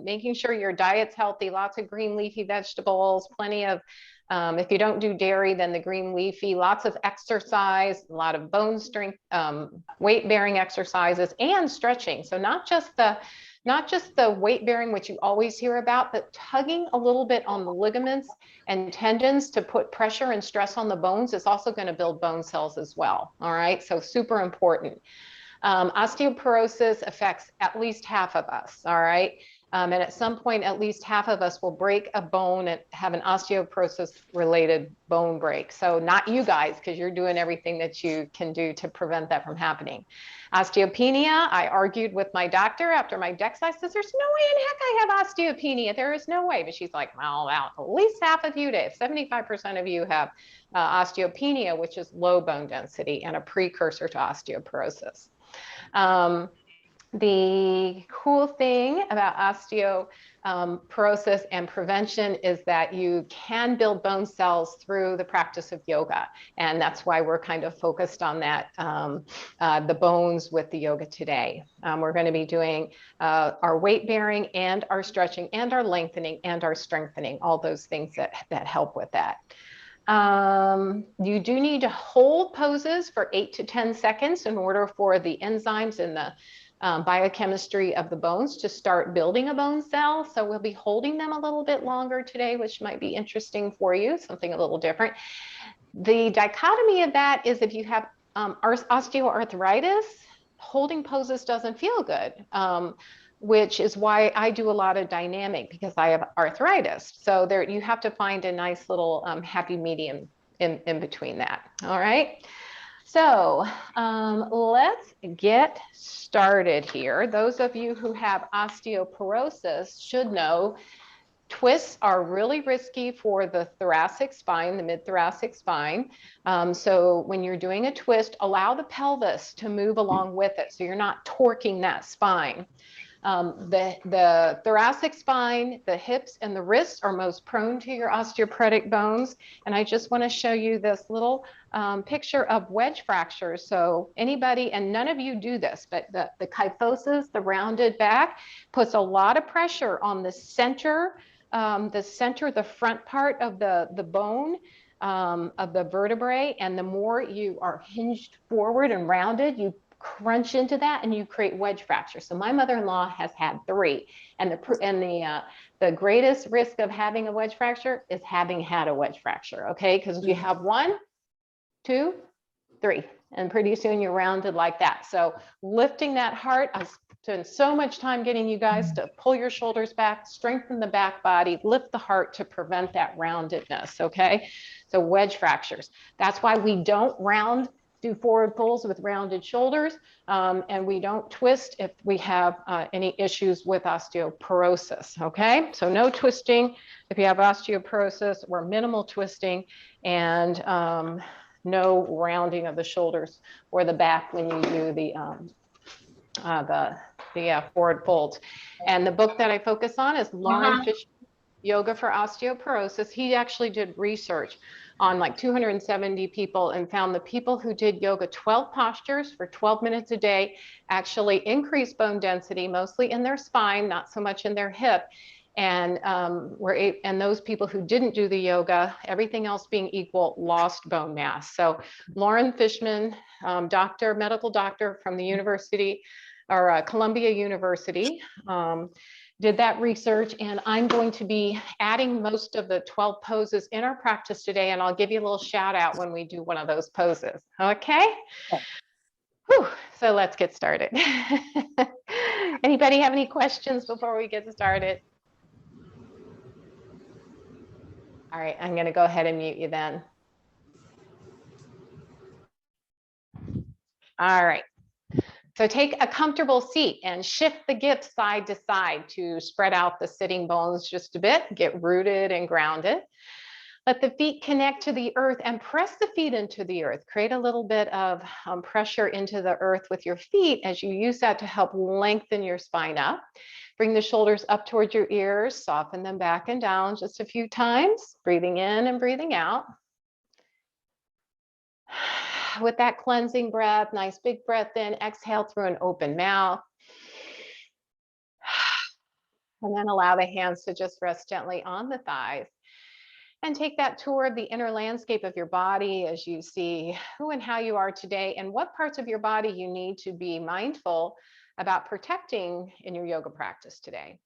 Making sure your diet's healthy, lots of green leafy vegetables, plenty of, if you don't do dairy, then the green leafy, lots of exercise, a lot of bone strength, weight bearing exercises and stretching. So not just the weight bearing, which you always hear about, but tugging a little bit on the ligaments and tendons to put pressure and stress on the bones is also going to build bone cells as well. All right, so super important. Osteoporosis affects at least half of us, all right? And at some point, at least half of us will break a bone and have an osteoporosis-related bone break. So not you guys, because you're doing everything that you can do to prevent that from happening. Osteopenia, I argued with my doctor after my DEXA. I said, there's no way in heck I have osteopenia. There is no way. But she's like, well, at least half of you do. 75% of you have osteopenia, which is low bone density and a precursor to osteoporosis. The cool thing about osteoporosis and prevention is that you can build bone cells through the practice of yoga. And that's why we're kind of focused on that, the bones with the yoga today. We're going to be doing our weight bearing and our stretching and our lengthening and our strengthening, all those things that help with that. You do need to hold poses for 8 to 10 seconds in order for the enzymes and the biochemistry of the bones to start building a bone cell. So we'll be holding them a little bit longer today, which might be interesting for you, something a little different. The dichotomy of that is if you have osteoarthritis, holding poses doesn't feel good. Which is why I do a lot of dynamic, because I have arthritis. So there, you have to find a nice little happy medium in between that. All right. So let's get started here. Those of you who have osteoporosis should know twists are really risky for the thoracic spine, the mid-thoracic spine. So when you're doing a twist, allow the pelvis to move along with it, so you're not torquing that spine. The thoracic spine, the hips, and the wrists are most prone to your osteoporotic bones. And I just want to show you this little picture of wedge fractures. So anybody, and none of you do this, but the kyphosis, the rounded back, puts a lot of pressure on the center, the front part of the bone, of the vertebrae. And the more you are hinged forward and rounded, you crunch into that and you create wedge fractures. So my mother-in-law has had 3, and the greatest risk of having a wedge fracture is having had a wedge fracture. Okay, because you have 1, 2, 3, and pretty soon you're rounded like that. So lifting that heart, I spend so much time getting you guys to pull your shoulders back, strengthen the back body, lift the heart to prevent that roundedness. Okay, so wedge fractures. That's why we don't do forward pulls with rounded shoulders, and we don't twist if we have any issues with osteoporosis. Okay, so no twisting if you have osteoporosis, or minimal twisting, and no rounding of the shoulders or the back when you do the forward folds. And the book that I focus on is Lauren Fishman's Yoga for Osteoporosis. He actually did research on like 270 people and found the people who did yoga 12 postures for 12 minutes a day actually increased bone density, mostly in their spine, not so much in their hip. And and those people who didn't do the yoga, everything else being equal, lost bone mass. So Lauren Fishman, medical doctor from the University, or Columbia University, did that research, and I'm going to be adding most of the 12 poses in our practice today, and I'll give you a little shout out when we do one of those poses. Okay? Whew. So let's get started. Anybody have any questions before we get started? All right, I'm going to go ahead and mute you then. All right. So take a comfortable seat and shift the hips side to side to spread out the sitting bones just a bit, get rooted and grounded. Let the feet connect to the earth and press the feet into the earth. Create a little bit of pressure into the earth with your feet as you use that to help lengthen your spine up. Bring the shoulders up towards your ears, soften them back and down just a few times, breathing in and breathing out. With that cleansing breath, nice big breath in, exhale through an open mouth. And then allow the hands to just rest gently on the thighs. And take that tour of the inner landscape of your body as you see who and how you are today and what parts of your body you need to be mindful about protecting in your yoga practice today.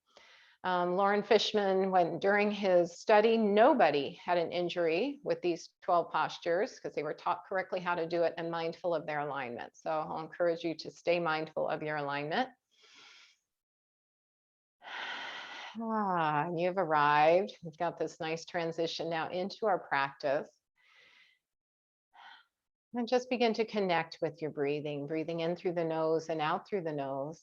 Lauren Fishman, when during his study, nobody had an injury with these 12 postures because they were taught correctly how to do it and mindful of their alignment. So I'll encourage you to stay mindful of your alignment. And you've arrived. We've got this nice transition now into our practice. And just begin to connect with your breathing, breathing in through the nose and out through the nose.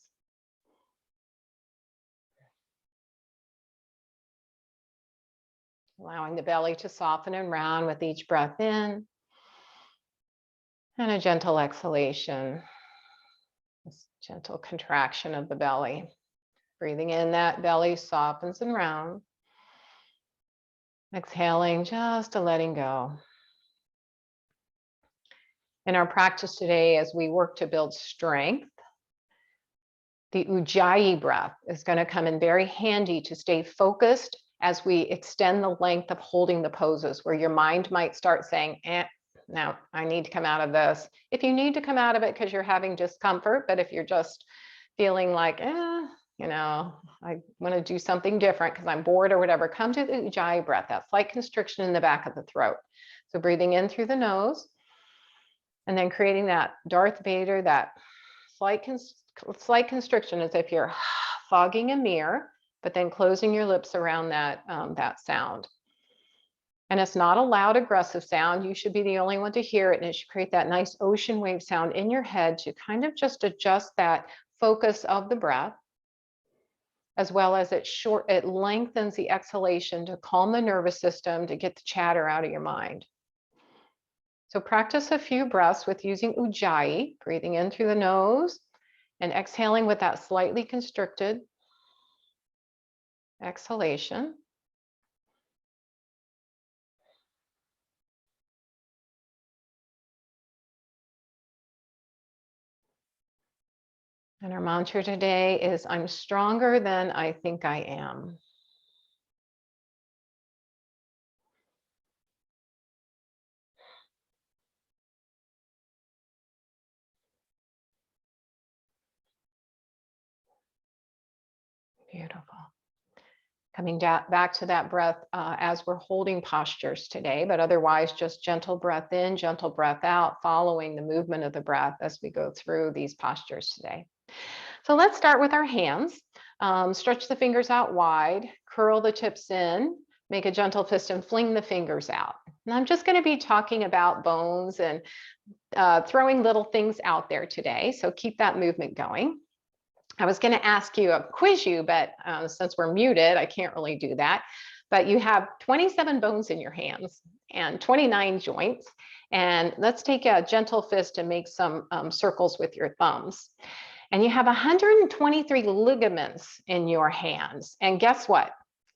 Allowing the belly to soften and round with each breath in. And a gentle exhalation, this gentle contraction of the belly. Breathing in, that belly softens and rounds. Exhaling, just a letting go. In our practice today, as we work to build strength, the Ujjayi breath is going to come in very handy to stay focused as we extend the length of holding the poses, where your mind might start saying, now I need to come out of this. If you need to come out of it because you're having discomfort, but if you're just feeling like, you know, I want to do something different because I'm bored or whatever, come to the Ujjayi breath, that slight constriction in the back of the throat. So breathing in through the nose and then creating that Darth Vader, that slight constriction as if you're fogging a mirror, but then closing your lips around that, that sound. And it's not a loud, aggressive sound. You should be the only one to hear it. And it should create that nice ocean wave sound in your head to kind of just adjust that focus of the breath, as well as it lengthens the exhalation to calm the nervous system, to get the chatter out of your mind. So practice a few breaths with using Ujjayi, breathing in through the nose and exhaling with that slightly constricted exhalation. And our mantra today is, I'm stronger than I think I am. Beautiful. Coming back to that breath as we're holding postures today, but otherwise just gentle breath in, gentle breath out, following the movement of the breath as we go through these postures today. So let's start with our hands. Stretch the fingers out wide, curl the tips in, make a gentle fist and fling the fingers out. And I'm just going to be talking about bones and throwing little things out there today. So keep that movement going. I was going to ask you, quiz you, but since we're muted, I can't really do that. But you have 27 bones in your hands and 29 joints. And let's take a gentle fist and make some circles with your thumbs. And you have 123 ligaments in your hands. And guess what?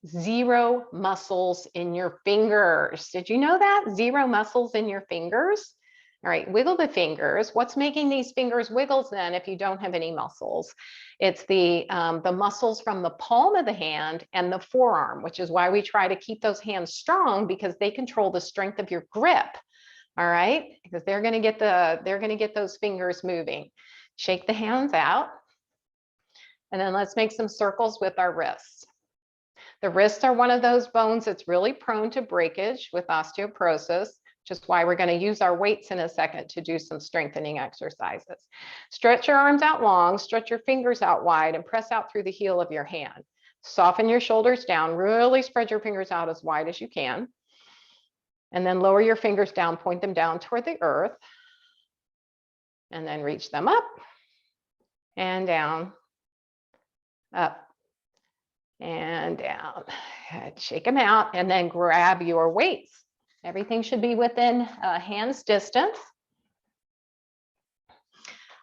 0 muscles in your fingers. Did you know that? 0 muscles in your fingers? All right, wiggle the fingers. What's making these fingers wiggles then if you don't have any muscles? It's the muscles from the palm of the hand and the forearm, which is why we try to keep those hands strong, because they control the strength of your grip. All right, because they're going to get those fingers moving. Shake the hands out. And then let's make some circles with our wrists. The wrists are one of those bones that's really prone to breakage with osteoporosis, which is why we're going to use our weights in a second to do some strengthening exercises. Stretch your arms out long, stretch your fingers out wide, and press out through the heel of your hand. Soften your shoulders down, really spread your fingers out as wide as you can. And then lower your fingers down, point them down toward the earth. And then reach them up and down, up and down. Good. Shake them out and then grab your weights. Everything should be within hand's distance.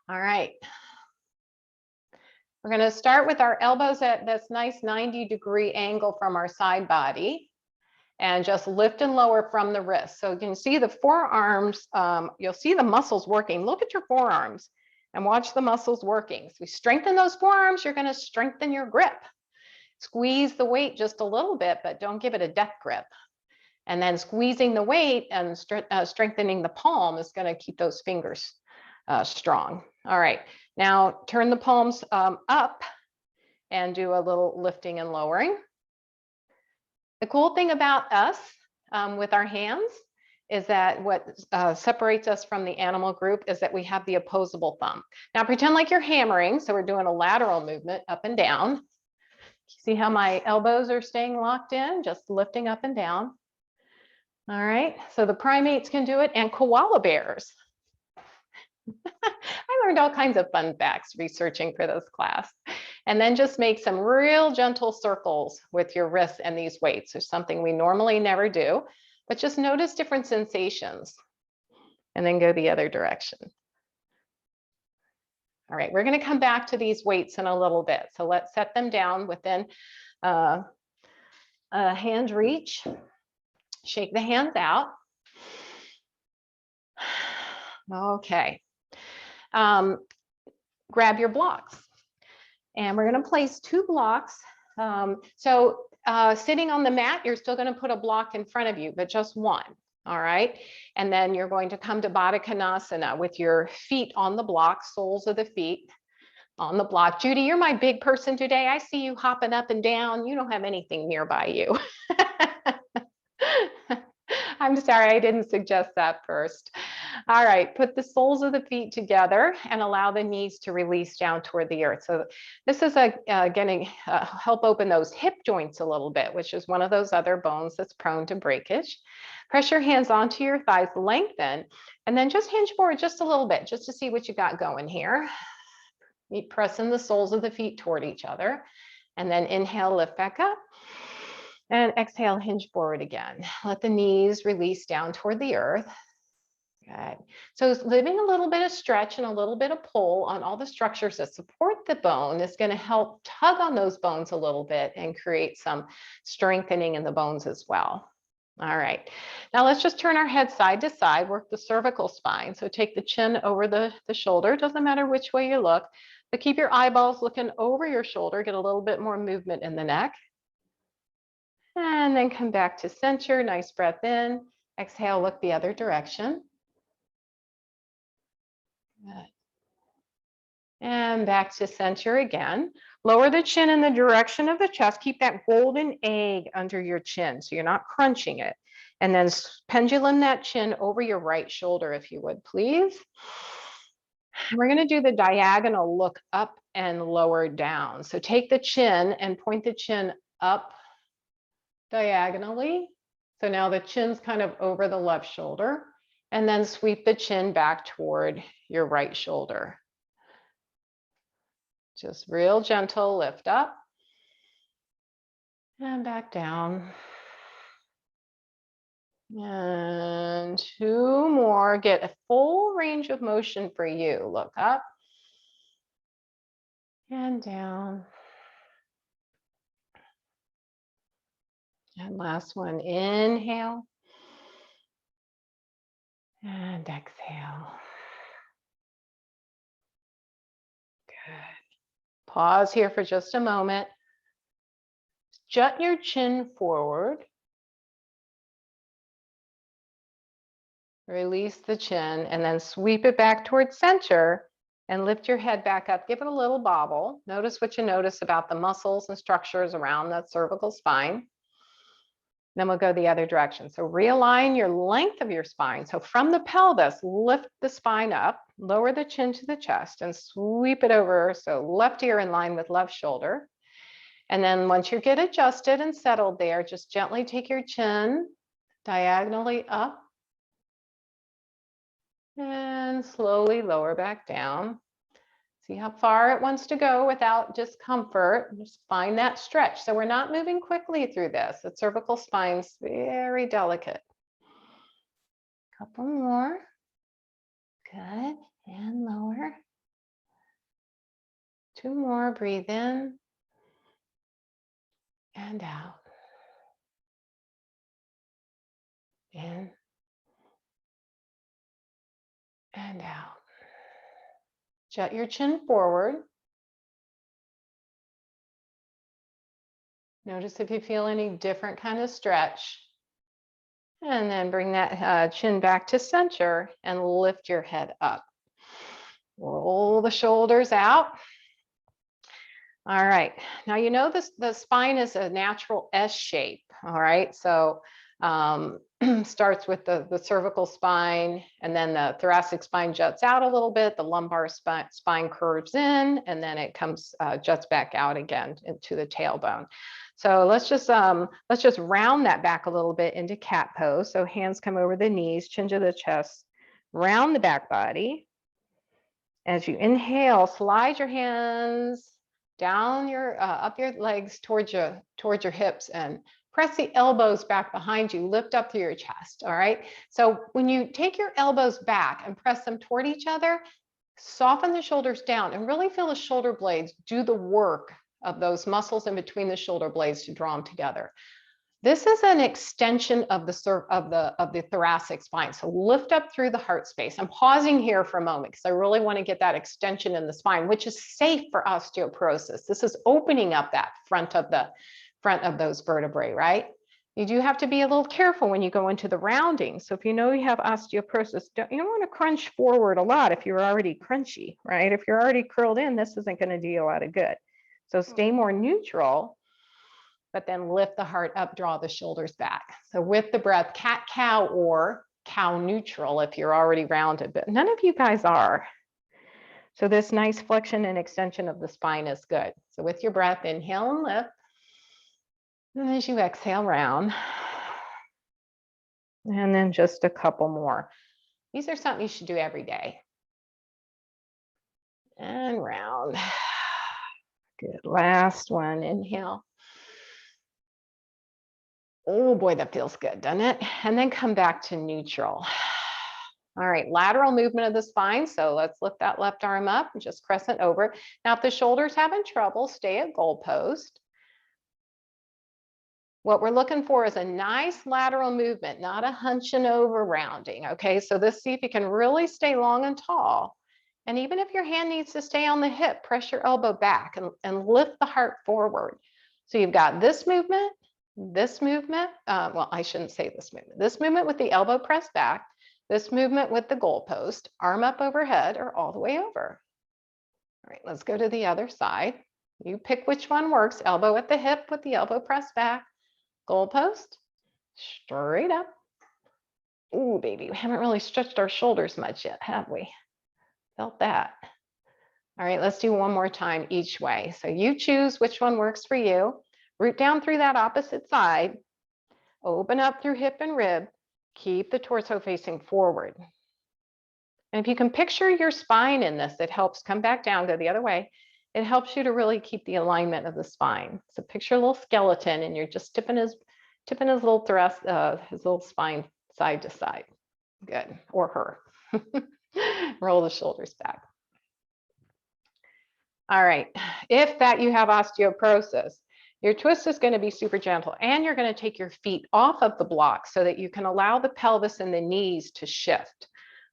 All right. We're going to start with our elbows at this nice 90-degree angle from our side body and just lift and lower from the wrist. So you can see the forearms, you'll see the muscles working. Look at your forearms and watch the muscles working. So we strengthen those forearms, you're going to strengthen your grip. Squeeze the weight just a little bit, but don't give it a death grip. And then squeezing the weight and strengthening the palm is going to keep those fingers strong. All right, now turn the palms up and do a little lifting and lowering. The cool thing about us with our hands is that what separates us from the animal group is that we have the opposable thumb. Now pretend like you're hammering. So we're doing a lateral movement up and down. See how my elbows are staying locked in, just lifting up and down. All right, so the primates can do it, and koala bears. I learned all kinds of fun facts researching for this class. And then just make some real gentle circles with your wrists and these weights. There's something we normally never do, but just notice different sensations and then go the other direction. All right, we're going to come back to these weights in a little bit. So let's set them down within a hand reach. Shake the hands out. Okay. Grab your blocks. And we're going to place 2 blocks. Sitting on the mat, you're still going to put a block in front of you, but just one. All right. And then you're going to come to Baddha Konasana with your feet on the block, soles of the feet on the block. Judy, you're my big person today. I see you hopping up and down. You don't have anything nearby you. I'm sorry, I didn't suggest that first. All right, put the soles of the feet together and allow the knees to release down toward the earth. So this is going to help open those hip joints a little bit, which is one of those other bones that's prone to breakage. Press your hands onto your thighs, lengthen, and then just hinge forward just a little bit, just to see what you got going here. Keep pressing the soles of the feet toward each other. And then inhale, lift back up. And exhale, hinge forward again. Let the knees release down toward the earth. Good. So leaving a little bit of stretch and a little bit of pull on all the structures that support the bone is going to help tug on those bones a little bit and create some strengthening in the bones as well. All right. Now let's just turn our head side to side, work the cervical spine. So take the chin over the shoulder. Doesn't matter which way you look, but keep your eyeballs looking over your shoulder. Get a little bit more movement in the neck. And then come back to center. Nice breath in. Exhale, look the other direction. Good. And back to center again. Lower the chin in the direction of the chest. Keep that golden egg under your chin so you're not crunching it. And then pendulum that chin over your right shoulder, if you would, please. We're going to do the diagonal look up and lower down. So take the chin and point the chin up diagonally. So now the chin's kind of over the left shoulder, and then sweep the chin back toward your right shoulder. Just real gentle, lift up and back down. And 2 more. Get a full range of motion for you. Look up and down. And last one, inhale and exhale. Good. Pause here for just a moment. Jut your chin forward. Release the chin and then sweep it back towards center and lift your head back up. Give it a little bobble. Notice what you notice about the muscles and structures around that cervical spine. Then we'll go the other direction. So realign your length of your spine. So from the pelvis, lift the spine up, lower the chin to the chest and sweep it over. So left ear in line with left shoulder. And then once you get adjusted and settled there, just gently take your chin diagonally up and slowly lower back down. See how far it wants to go without discomfort. Just find that stretch. So we're not moving quickly through this. The cervical spine's very delicate. Couple more. Good. And lower. 2 more. Breathe in and out. In and out. Jut your chin forward. Notice if you feel any different kind of stretch. And then bring that chin back to center and lift your head up. Roll the shoulders out. All right, now you know this, the spine is a natural S shape, all right? So starts with the cervical spine, and then the thoracic spine juts out a little bit, the lumbar spine curves in, and then it comes, juts back out again into the tailbone. So let's just round that back a little bit into cat pose. So hands come over the knees, chin to the chest, round the back body. As you inhale, slide your hands down your up your legs towards your hips and press the elbows back behind you, lift up through your chest. All right, so when you take your elbows back and press them toward each other, soften the shoulders down and really feel the shoulder blades do the work of those muscles in between the shoulder blades to draw them together. This is an extension of the thoracic spine. So lift up through the heart space. I'm pausing here for a moment because I really want to get that extension in the spine, which is safe for osteoporosis. This is opening up that front of those vertebrae, right? You do have to be a little careful when you go into the rounding. So if you know you have osteoporosis, you don't want to crunch forward a lot if you're already crunchy, right? If you're already curled in, this isn't going to do you a lot of good. So stay more neutral, but then lift the heart up, draw the shoulders back. So with the breath, cat cow or cow neutral if you're already rounded, but none of you guys are. So this nice flexion and extension of the spine is good. So with your breath, inhale and lift. And as you exhale, round. And then just a couple more. These are something you should do every day. And round. Good, last one, inhale. Oh boy, that feels good, doesn't it? And then come back to neutral. All right, lateral movement of the spine. So let's lift that left arm up and just crescent over. Now, if the shoulder's having trouble, stay at goal post. What we're looking for is a nice lateral movement, not a hunching over rounding. Okay, so this, see if you can really stay long and tall. And even if your hand needs to stay on the hip, press your elbow back and lift the heart forward. So you've got this movement, well, I shouldn't say this movement with the elbow pressed back, this movement with the goalpost, arm up overhead or all the way over. All right, let's go to the other side. You pick which one works, elbow at the hip with the elbow pressed back, goalpost, straight up. Ooh, baby, we haven't really stretched our shoulders much yet, have we? Felt that. All right, let's do one more time each way. So you choose which one works for you. Root down through that opposite side, open up through hip and rib, keep the torso facing forward. And if you can picture your spine in this, it helps. Come back down, go the other way. It helps you to really keep the alignment of the spine. So picture a little skeleton and you're just tipping his little thrust, his little spine side to side. Good, or her. Roll the shoulders back. All right, if that you have osteoporosis, your twist is going to be super gentle and you're going to take your feet off of the block so that you can allow the pelvis and the knees to shift.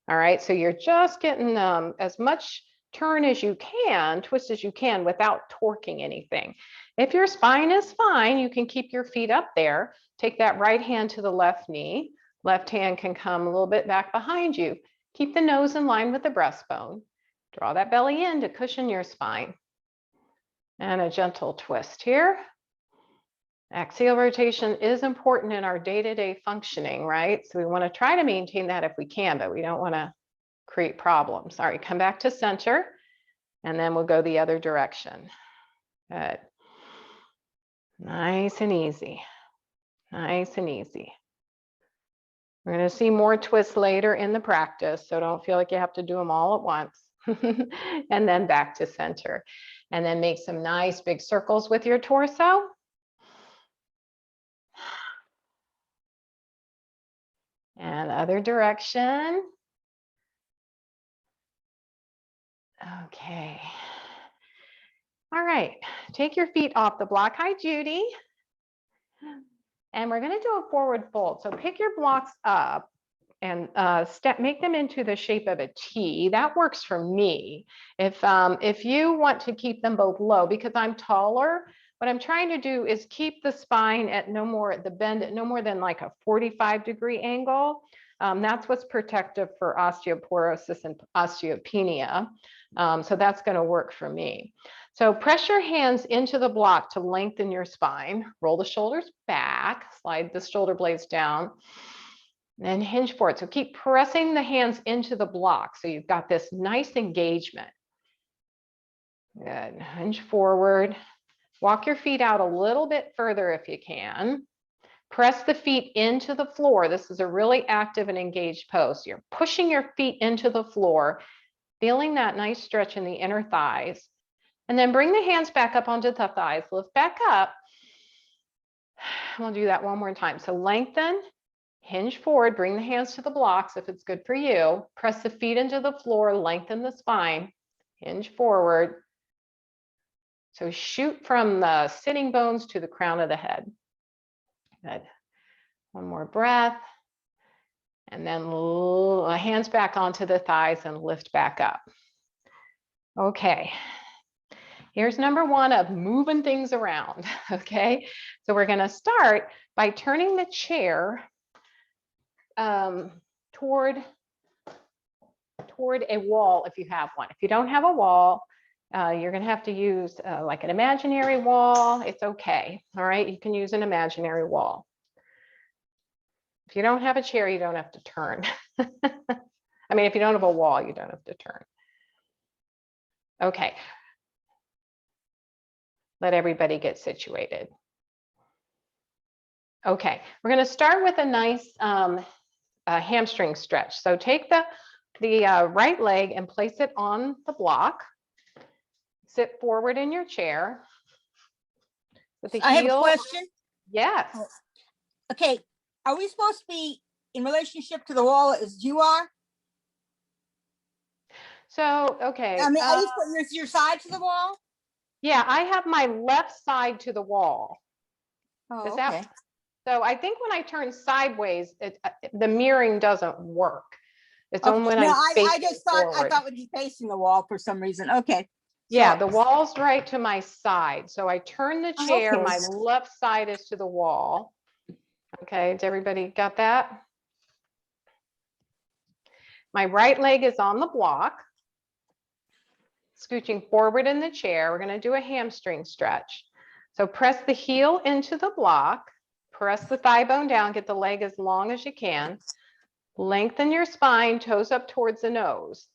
All right, so you're just getting as much turn as you can, twist as you can without torquing anything. If your spine is fine, you can keep your feet up there. Take that right hand to the left knee. Left hand can come a little bit back behind you. Keep the nose in line with the breastbone. Draw that belly in to cushion your spine. And a gentle twist here. Axial rotation is important in our day-to-day functioning, right? So we want to try to maintain that if we can, but we don't want to create problems. All right, come back to center, and then we'll go the other direction. Good. Nice and easy. Nice and easy. We're going to see more twists later in the practice, so don't feel like you have to do them all at once. And then back to center. And then make some nice big circles with your torso. And other direction. Okay. All right, take your feet off the block. Hi, Judy. And we're going to do a forward fold. So pick your blocks up and make them into the shape of a T. That works for me. If you want to keep them both low, because I'm taller, what I'm trying to do is keep the spine at the bend at no more than like a 45-degree angle. That's what's protective for osteoporosis and osteopenia. So that's going to work for me. So press your hands into the block to lengthen your spine. Roll the shoulders back, slide the shoulder blades down, and hinge forward. So keep pressing the hands into the block. So you've got this nice engagement. Good. Hinge forward. Walk your feet out a little bit further if you can. Press the feet into the floor. This is a really active and engaged pose. You're pushing your feet into the floor, feeling that nice stretch in the inner thighs. And then bring the hands back up onto the thighs. Lift back up. We'll do that one more time. So lengthen, hinge forward, bring the hands to the blocks if it's good for you. Press the feet into the floor, lengthen the spine, hinge forward. So shoot from the sitting bones to the crown of the head. Good. One more breath. And then hands back onto the thighs and lift back up. Okay. Here's number one of moving things around, okay? So we're gonna start by turning the chair toward a wall if you have one. If you don't have a wall, you're gonna have to use like an imaginary wall. It's okay, all right? You can use an imaginary wall. If you don't have a chair, you don't have to turn. I mean, if you don't have a wall, you don't have to turn. Okay. Let everybody get situated. Okay, we're going to start with a nice hamstring stretch. So take the right leg and place it on the block. Sit forward in your chair. With the I heel. have a question. Yes. Okay, are we supposed to be in relationship to the wall as you are? So, okay. I mean, are you putting your side to the wall? Yeah, I have my left side to the wall. Oh, Is that, okay. so I think when I turn sideways, the mirroring doesn't work. It's Okay. only when No, I I just thought forward. I thought we'd be facing the wall for some reason. Okay. Yeah, So, the wall's right to my side. So I turn the chair, okay. my left side is to the wall. Okay, does everybody got that? My right leg is on the block. Scooching forward in the chair, we're gonna do a hamstring stretch. So press the heel into the block, press the thigh bone down, get the leg as long as you can. Lengthen your spine, toes up towards the nose,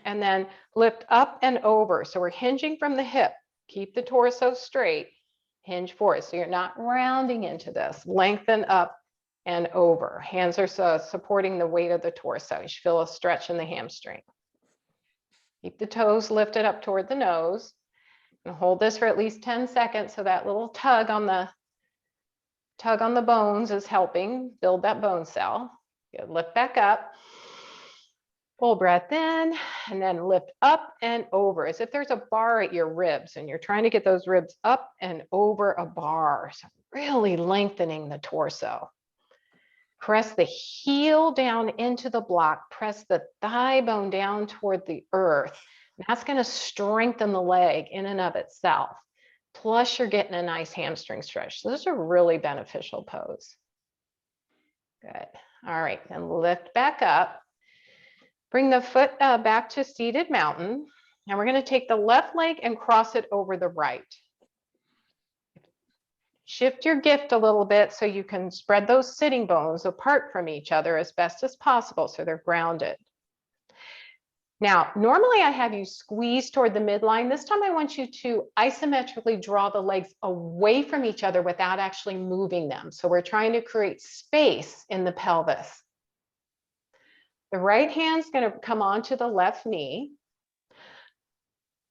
and then lift up and over. So we're hinging from the hip. Keep the torso straight, hinge forward. So you're not rounding into this. Lengthen up and over. Hands are supporting the weight of the torso. You should feel a stretch in the hamstring. Keep the toes lifted up toward the nose. And hold this for at least 10 seconds so that little tug on the bones is helping build that bone cell. Good. Lift back up. Full breath in, and then lift up and over as if there's a bar at your ribs and you're trying to get those ribs up and over a bar. So really lengthening the torso. Press the heel down into the block. Press the thigh bone down toward the earth. That's going to strengthen the leg in and of itself. Plus, you're getting a nice hamstring stretch. So this is a really beneficial pose. Good. All right, then lift back up. Bring the foot back to seated mountain. And we're going to take the left leg and cross it over the right. Shift your gift a little bit so you can spread those sitting bones apart from each other as best as possible so they're grounded. Now, normally I have you squeeze toward the midline. This time I want you to isometrically draw the legs away from each other without actually moving them. So we're trying to create space in the pelvis. The right hand's going to come onto the left knee.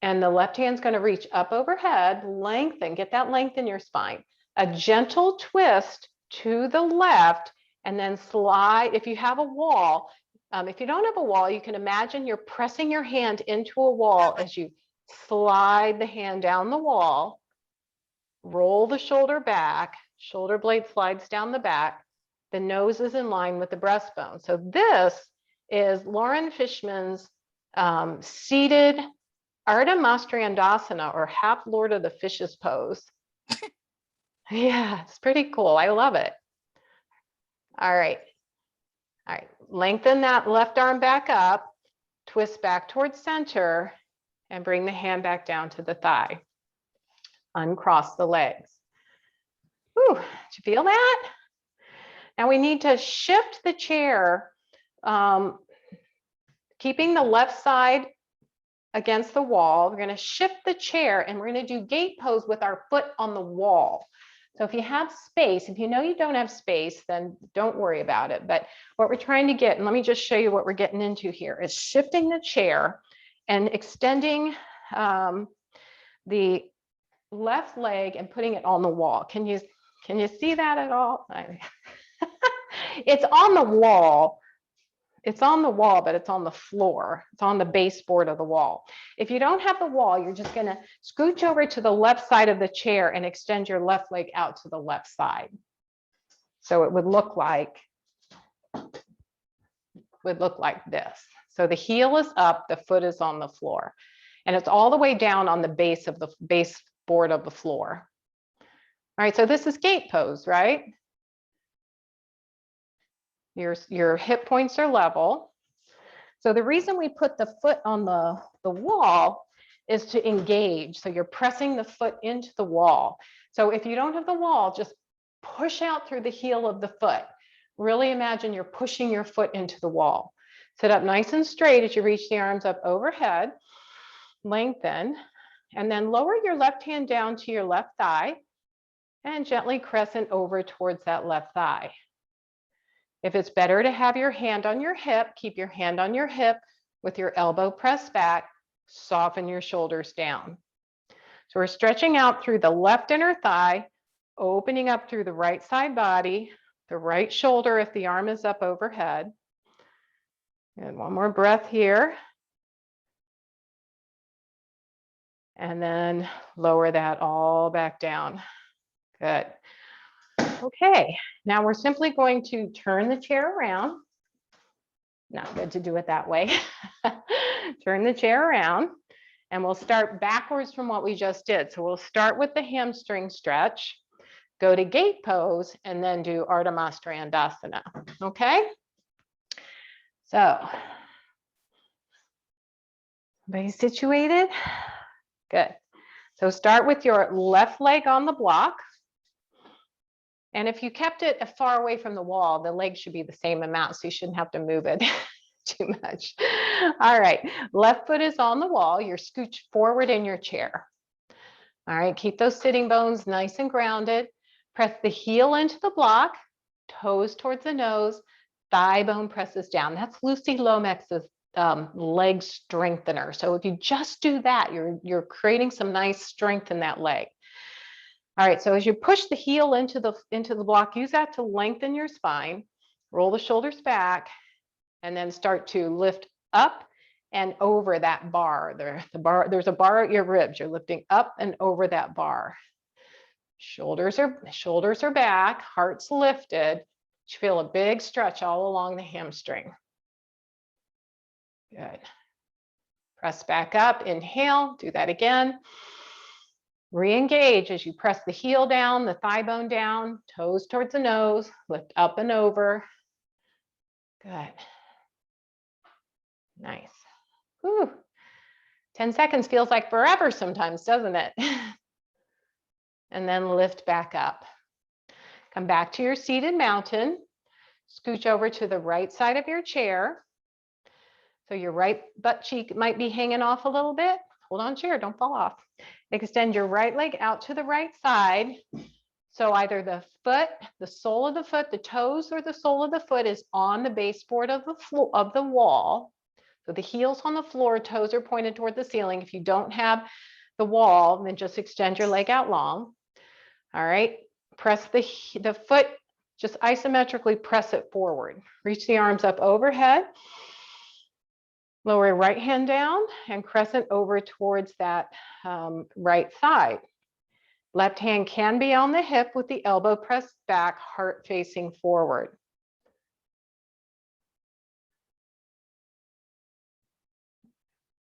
And the left hand's going to reach up overhead, lengthen, get that length in your spine. A gentle twist to the left, and then slide. If you have a wall, if you don't have a wall, you can imagine you're pressing your hand into a wall as you slide the hand down the wall, roll the shoulder back, shoulder blade slides down the back, the nose is in line with the breastbone. So this is Lauren Fishman's seated Ardha Mastrandasana, or half Lord of the Fishes pose. Yeah, it's pretty cool. I love it. All right. All right. Lengthen that left arm back up, twist back towards center, and bring the hand back down to the thigh. Uncross the legs. Whew, did you feel that? Now we need to shift the chair, keeping the left side against the wall. We're going to shift the chair and we're going to do gate pose with our foot on the wall. So if you have space, if you know you don't have space, then don't worry about it. But what we're trying to get, and let me just show you what we're getting into here, is shifting the chair and extending the left leg and putting it on the wall. Can you see that at all? It's on the wall. It's on the wall, but it's on the floor. It's on the baseboard of the wall. If you don't have the wall, you're just going to scooch over to the left side of the chair and extend your left leg out to the left side. So it would look like this. So the heel is up, the foot is on the floor, and it's all the way down on the base of the baseboard of the floor. All right, so this is gate pose, right? Your hip points are level. So the reason we put the foot on the wall is to engage. So you're pressing the foot into the wall. So if you don't have the wall, just push out through the heel of the foot. Really imagine you're pushing your foot into the wall. Sit up nice and straight as you reach the arms up overhead. Lengthen. And then lower your left hand down to your left thigh and gently crescent over towards that left thigh. If it's better to have your hand on your hip, keep your hand on your hip with your elbow pressed back, soften your shoulders down. So we're stretching out through the left inner thigh, opening up through the right side body, the right shoulder if the arm is up overhead. And one more breath here. And then lower that all back down. Good. Okay, now we're simply going to turn the chair around. Not good to do it that way. Turn the chair around and we'll start backwards from what we just did. So we'll start with the hamstring stretch, go to gate pose, and then do Ardha Mastrayandasana. Okay? So, everybody situated? Good. So start with your left leg on the block. And if you kept it far away from the wall, the leg should be the same amount, so you shouldn't have to move it too much. All right, left foot is on the wall. You're scooched forward in your chair. All right, keep those sitting bones nice and grounded. Press the heel into the block, toes towards the nose, thigh bone presses down. That's Lucy Lomax's leg strengthener. So if you just do that, you're creating some nice strength in that leg. All right, so as you push the heel into the block, use that to lengthen your spine, roll the shoulders back, and then start to lift up and over that bar. There's a bar at your ribs. You're lifting up and over that bar. Shoulders are back, heart's lifted. You feel a big stretch all along the hamstring. Good. Press back up, inhale, do that again. Re-engage as you press the heel down, the thigh bone down, toes towards the nose, lift up and over. Good. Nice. Whew. 10 seconds feels like forever sometimes, doesn't it? And then lift back up. Come back to your seated mountain. Scooch over to the right side of your chair. So your right butt cheek might be hanging off a little bit. Hold on, chair, don't fall off. Extend your right leg out to the right side. So either the foot, the sole of the foot, the toes, or the sole of the foot is on the baseboard of the wall. So the heel's on the floor, toes are pointed toward the ceiling. If you don't have the wall, then just extend your leg out long. All right, press the foot, just isometrically press it forward. Reach the arms up overhead. Lower right hand down and crescent over towards that right side. Left hand can be on the hip with the elbow pressed back, heart facing forward.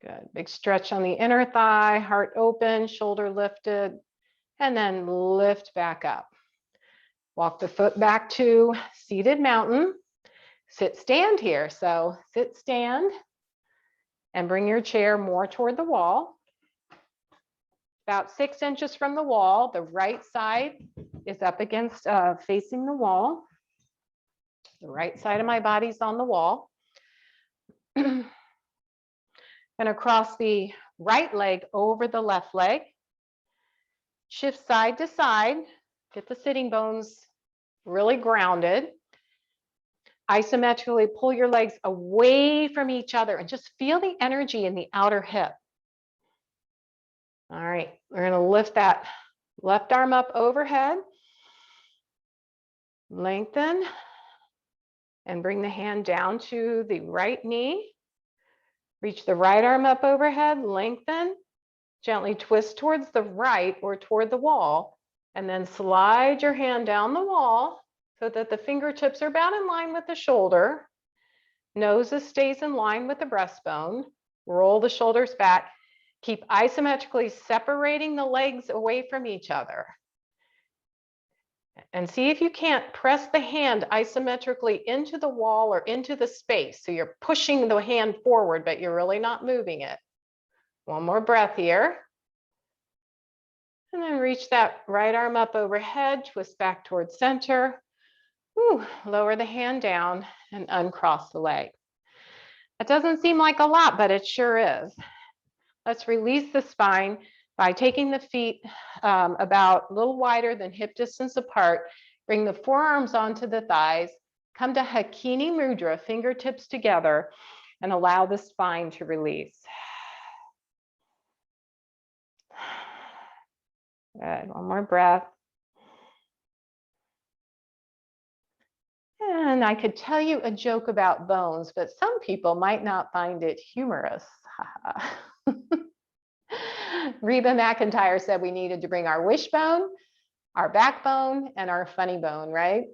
Good. Big stretch on the inner thigh, heart open, shoulder lifted, and then lift back up. Walk the foot back to seated mountain. Sit, stand here. So sit, stand, and bring your chair more toward the wall. About 6 inches from the wall, the right side is up against facing the wall. The right side of my body's on the wall. Gonna cross the right leg over the left leg. Shift side to side. Get the sitting bones really grounded. Isometrically pull your legs away from each other and just feel the energy in the outer hip. All right, we're gonna lift that left arm up overhead. Lengthen and bring the hand down to the right knee. Reach the right arm up overhead, lengthen, gently twist towards the right or toward the wall, and then slide your hand down the wall so that the fingertips are about in line with the shoulder. Nose stays in line with the breastbone. Roll the shoulders back. Keep isometrically separating the legs away from each other. And see if you can't press the hand isometrically into the wall or into the space. So you're pushing the hand forward, but you're really not moving it. One more breath here. And then reach that right arm up overhead, twist back towards center. Whew, lower the hand down and uncross the leg. That doesn't seem like a lot, but it sure is. Let's release the spine by taking the feet about a little wider than hip distance apart. Bring the forearms onto the thighs. Come to Hakini Mudra, fingertips together, and allow the spine to release. Good, one more breath. And I could tell you a joke about bones, but some people might not find it humorous. Reba McEntire said we needed to bring our wishbone, our backbone, and our funny bone, right?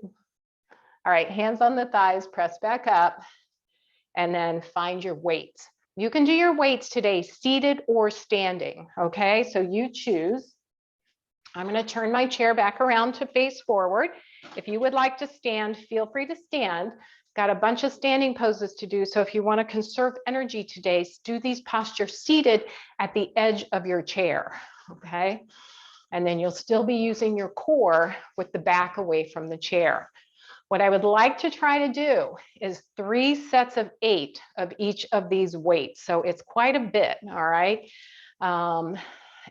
All right, hands on the thighs, press back up, and then find your weights. You can do your weights today seated or standing, okay? So you choose. I'm going to turn my chair back around to face forward. If you would like to stand, feel free to stand. Got a bunch of standing poses to do. So if you want to conserve energy today, do these postures seated at the edge of your chair, okay? And then you'll still be using your core with the back away from the chair. What I would like to try to do is 3 sets of 8 of each of these weights. So it's quite a bit, all right?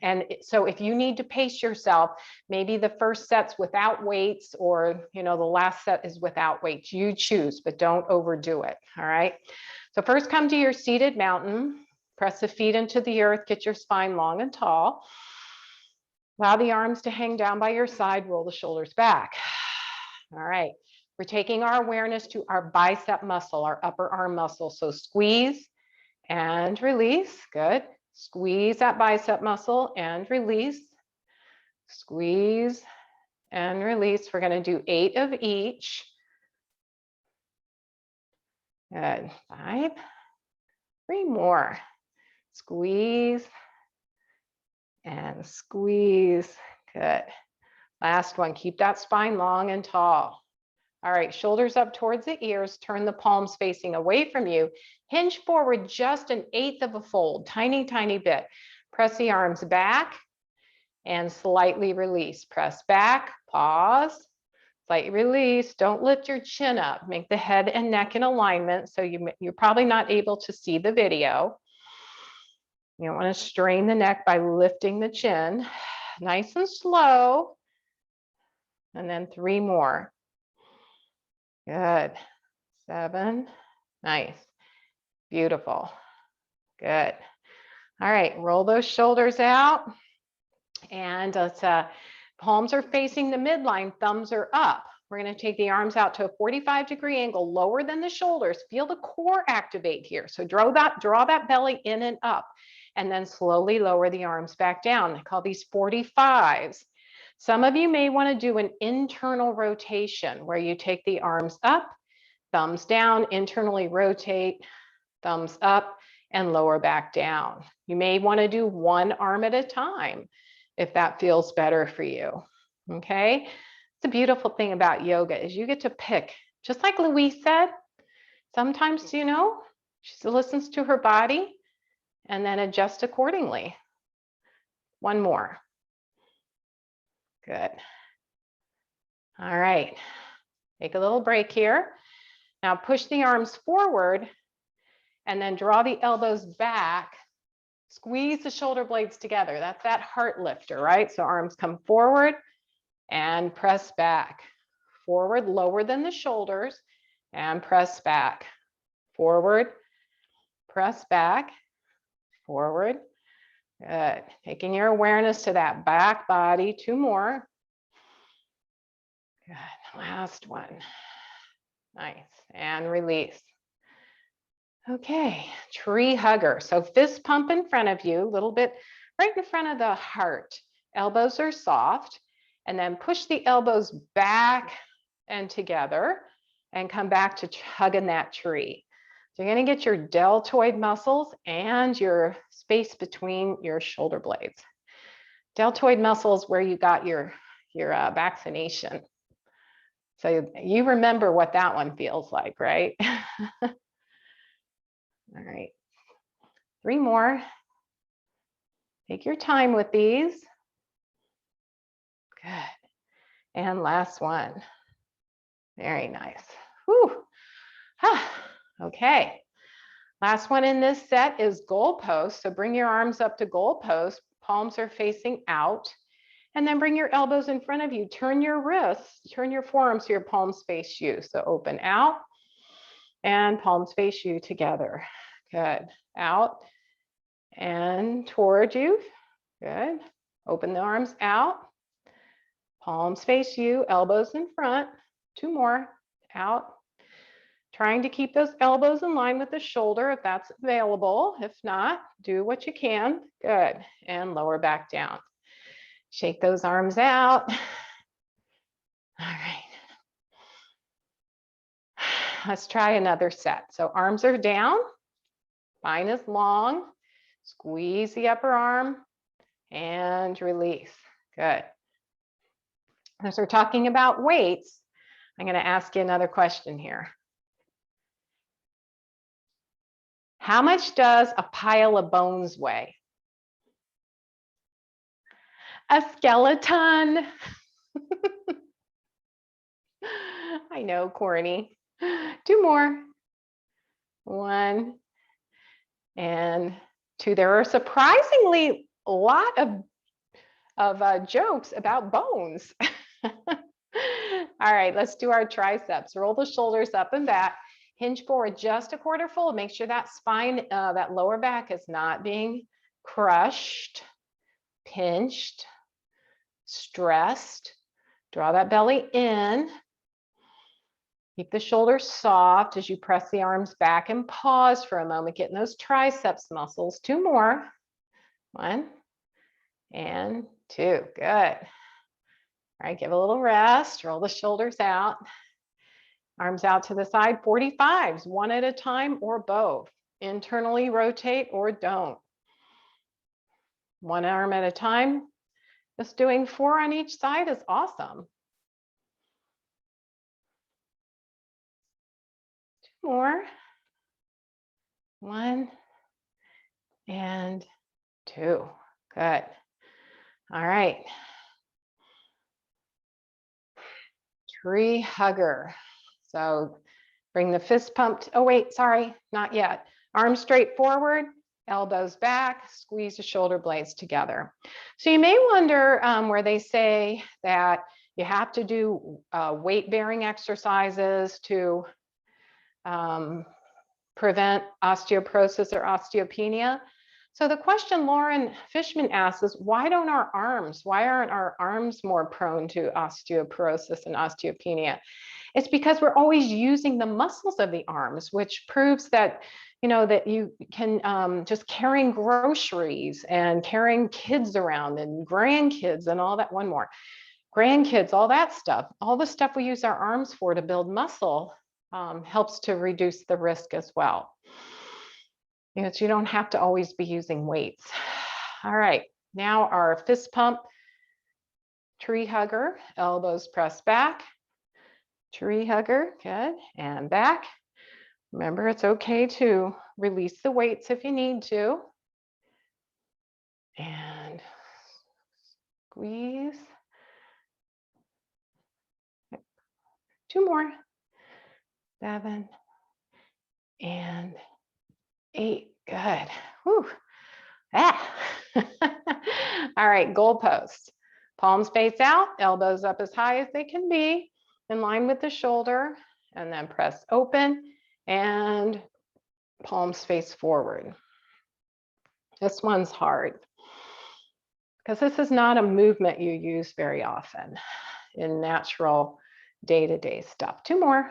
And so if you need to pace yourself, maybe the first set's without weights, or the last set is without weights. You choose, but don't overdo it, all right? So first come to your seated mountain, press the feet into the earth, get your spine long and tall. Allow the arms to hang down by your side, roll the shoulders back. All right, we're taking our awareness to our bicep muscle, our upper arm muscle. So squeeze and release, good. Squeeze that bicep muscle and release. Squeeze and release. We're going to do 8 of each. Good. 5. 3 more. Squeeze and squeeze. Good. Last one. Keep that spine long and tall. All right, shoulders up towards the ears, turn the palms facing away from you. Hinge forward just 1/8 of a fold, tiny, tiny bit. Press the arms back and slightly release. Press back, pause, slightly release. Don't lift your chin up. Make the head and neck in alignment so you're probably not able to see the video. You don't want to strain the neck by lifting the chin. Nice and slow. And then 3 more. Good. 7. Nice. Beautiful. Good. All right, roll those shoulders out. And let's, palms are facing the midline, thumbs are up. We're going to take the arms out to a 45-degree angle, lower than the shoulders. Feel the core activate here. So draw that belly in and up, and then slowly lower the arms back down. I call these 45s. Some of you may want to do an internal rotation where you take the arms up, thumbs down, internally rotate, thumbs up, and lower back down. You may want to do one arm at a time. if that feels better for you. Okay. The beautiful thing about yoga is you get to pick, just like Louise said, sometimes, she listens to her body and then adjusts accordingly. One more. Good. All right. Take a little break here. Now push the arms forward and then draw the elbows back. Squeeze the shoulder blades together. That's that heart lifter, right? So arms come forward and press back. Forward, lower than the shoulders, and press back. Forward, press back, forward. Good. Taking your awareness to that back body. 2 more. Good. Last one. Nice. And release. Okay. Tree hugger. So fist pump in front of you, a little bit right in front of the heart. Elbows are soft. And then push the elbows back and together and come back to hugging that tree. So you're going to get your deltoid muscles and your space between your shoulder blades. Deltoid muscles where you got your vaccination. So you remember what that one feels like, right? All right. 3 more. Take your time with these. Good. And last one. Very nice. Whew. Okay. Last one in this set is goalpost. So bring your arms up to goalpost. Palms are facing out. And then bring your elbows in front of you. Turn your wrists, turn your forearms so your palms face you. So open out and palms face you together. Good. Out and toward you. Good. Open the arms out. Palms face you, elbows in front. 2 more. Out. Trying to keep those elbows in line with the shoulder if that's available. If not, do what you can. Good. And lower back down. Shake those arms out. All right. Let's try another set. So arms are down. Spine is long. Squeeze the upper arm and release. Good. As we're talking about weights, I'm going to ask you another question here. How much does a pile of bones weigh? A skeleton. I know, corny. 2 more. 1 and 2. There are surprisingly a lot of jokes about bones. All right, let's do our triceps. Roll the shoulders up and back. Hinge forward just a quarter fold. Make sure that spine, that lower back is not being crushed, pinched, stressed. Draw that belly in. Keep the shoulders soft as you press the arms back and pause for a moment, getting those triceps muscles. 2 more. 1 and 2. Good. All right, give a little rest. Roll the shoulders out. Arms out to the side. 45s, 1 at a time or both. Internally rotate or don't. 1 arm at a time. Just doing 4 on each side is awesome. 2 more. 1 and 2. Good. All right. Tree hugger. So bring the fist pumped. Oh, wait, sorry, not yet. Arms straight forward, elbows back, squeeze the shoulder blades together. So you may wonder where they say that you have to do weight-bearing exercises to prevent osteoporosis or osteopenia. So the question Lauren Fishman asks is, why aren't our arms more prone to osteoporosis and osteopenia? It's because we're always using the muscles of the arms, which proves that, that you can just carrying groceries and carrying kids around and grandkids and all that, one more, grandkids, all that stuff, all the stuff we use our arms for to build muscle helps to reduce the risk as well. You don't have to always be using weights. All right, Now our fist pump, tree hugger, elbows pressed back, tree hugger, good, and back. Remember, it's okay to release the weights if you need to. And squeeze. 2 more. 7 and 8. Good. Whew. Ah. All right, goal post. Palms face out, elbows up as high as they can be, in line with the shoulder, and then press open and palms face forward. This one's hard because this is not a movement you use very often in natural day-to-day stuff. 2 more.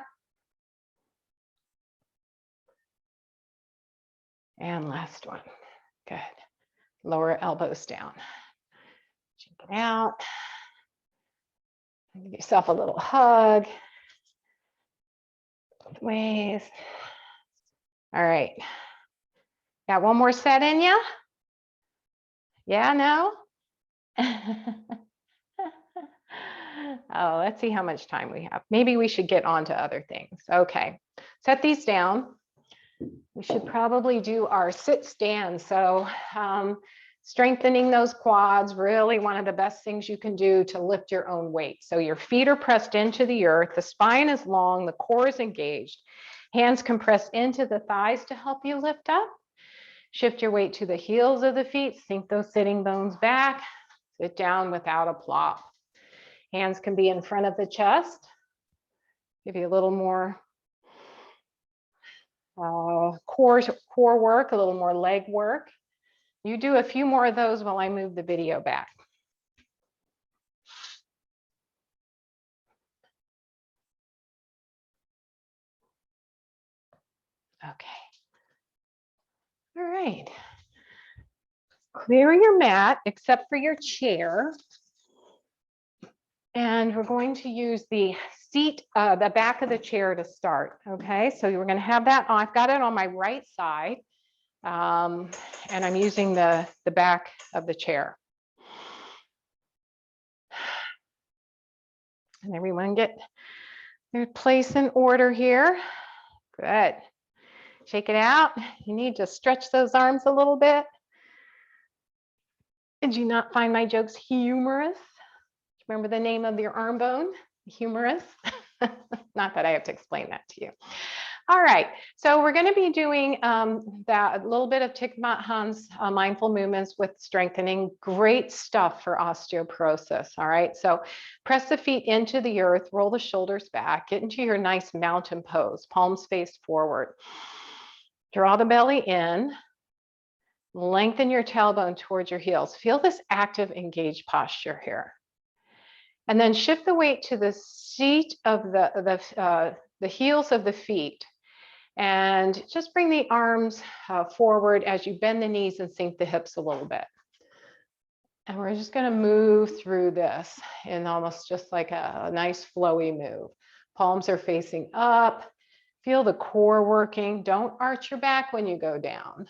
And last one. Good. Lower elbows down. Check it out. Give yourself a little hug. Both ways. All right. Got one more set in you? Yeah, no? Oh, let's see how much time we have. Maybe we should get on to other things. Okay. Set these down. We should probably do our sit stand. So strengthening those quads, really one of the best things you can do to lift your own weight. So your feet are pressed into the earth, the spine is long, the core is engaged, hands compressed into the thighs to help you lift up. Shift your weight to the heels of the feet, sink those sitting bones back, sit down without a plop. Hands can be in front of the chest, give you a little more core work, a little more leg work. You do a few more of those while I move the video back. Okay. All right. Clear your mat except for your chair. And we're going to use the seat, the back of the chair to start. Okay, so we're going to have that on. I've got it on my right side. And I'm using the back of the chair. And everyone get their place in order here. Good. Shake it out. You need to stretch those arms a little bit. Did you not find my jokes humorous? Remember the name of your arm bone? Humorous. Not that I have to explain that to you. All right, so we're going to be doing that a little bit of Thich Nhat Hanh's mindful movements with strengthening. Great stuff for osteoporosis. All right, so press the feet into the earth, roll the shoulders back, get into your nice mountain pose, palms face forward. Draw the belly in, lengthen your tailbone towards your heels. Feel this active, engaged posture here. And then shift the weight to the seat of the heels of the feet. And just bring the arms forward as you bend the knees and sink the hips a little bit. And we're just going to move through this in almost just like a nice flowy move. Palms are facing up. Feel the core working. Don't arch your back when you go down.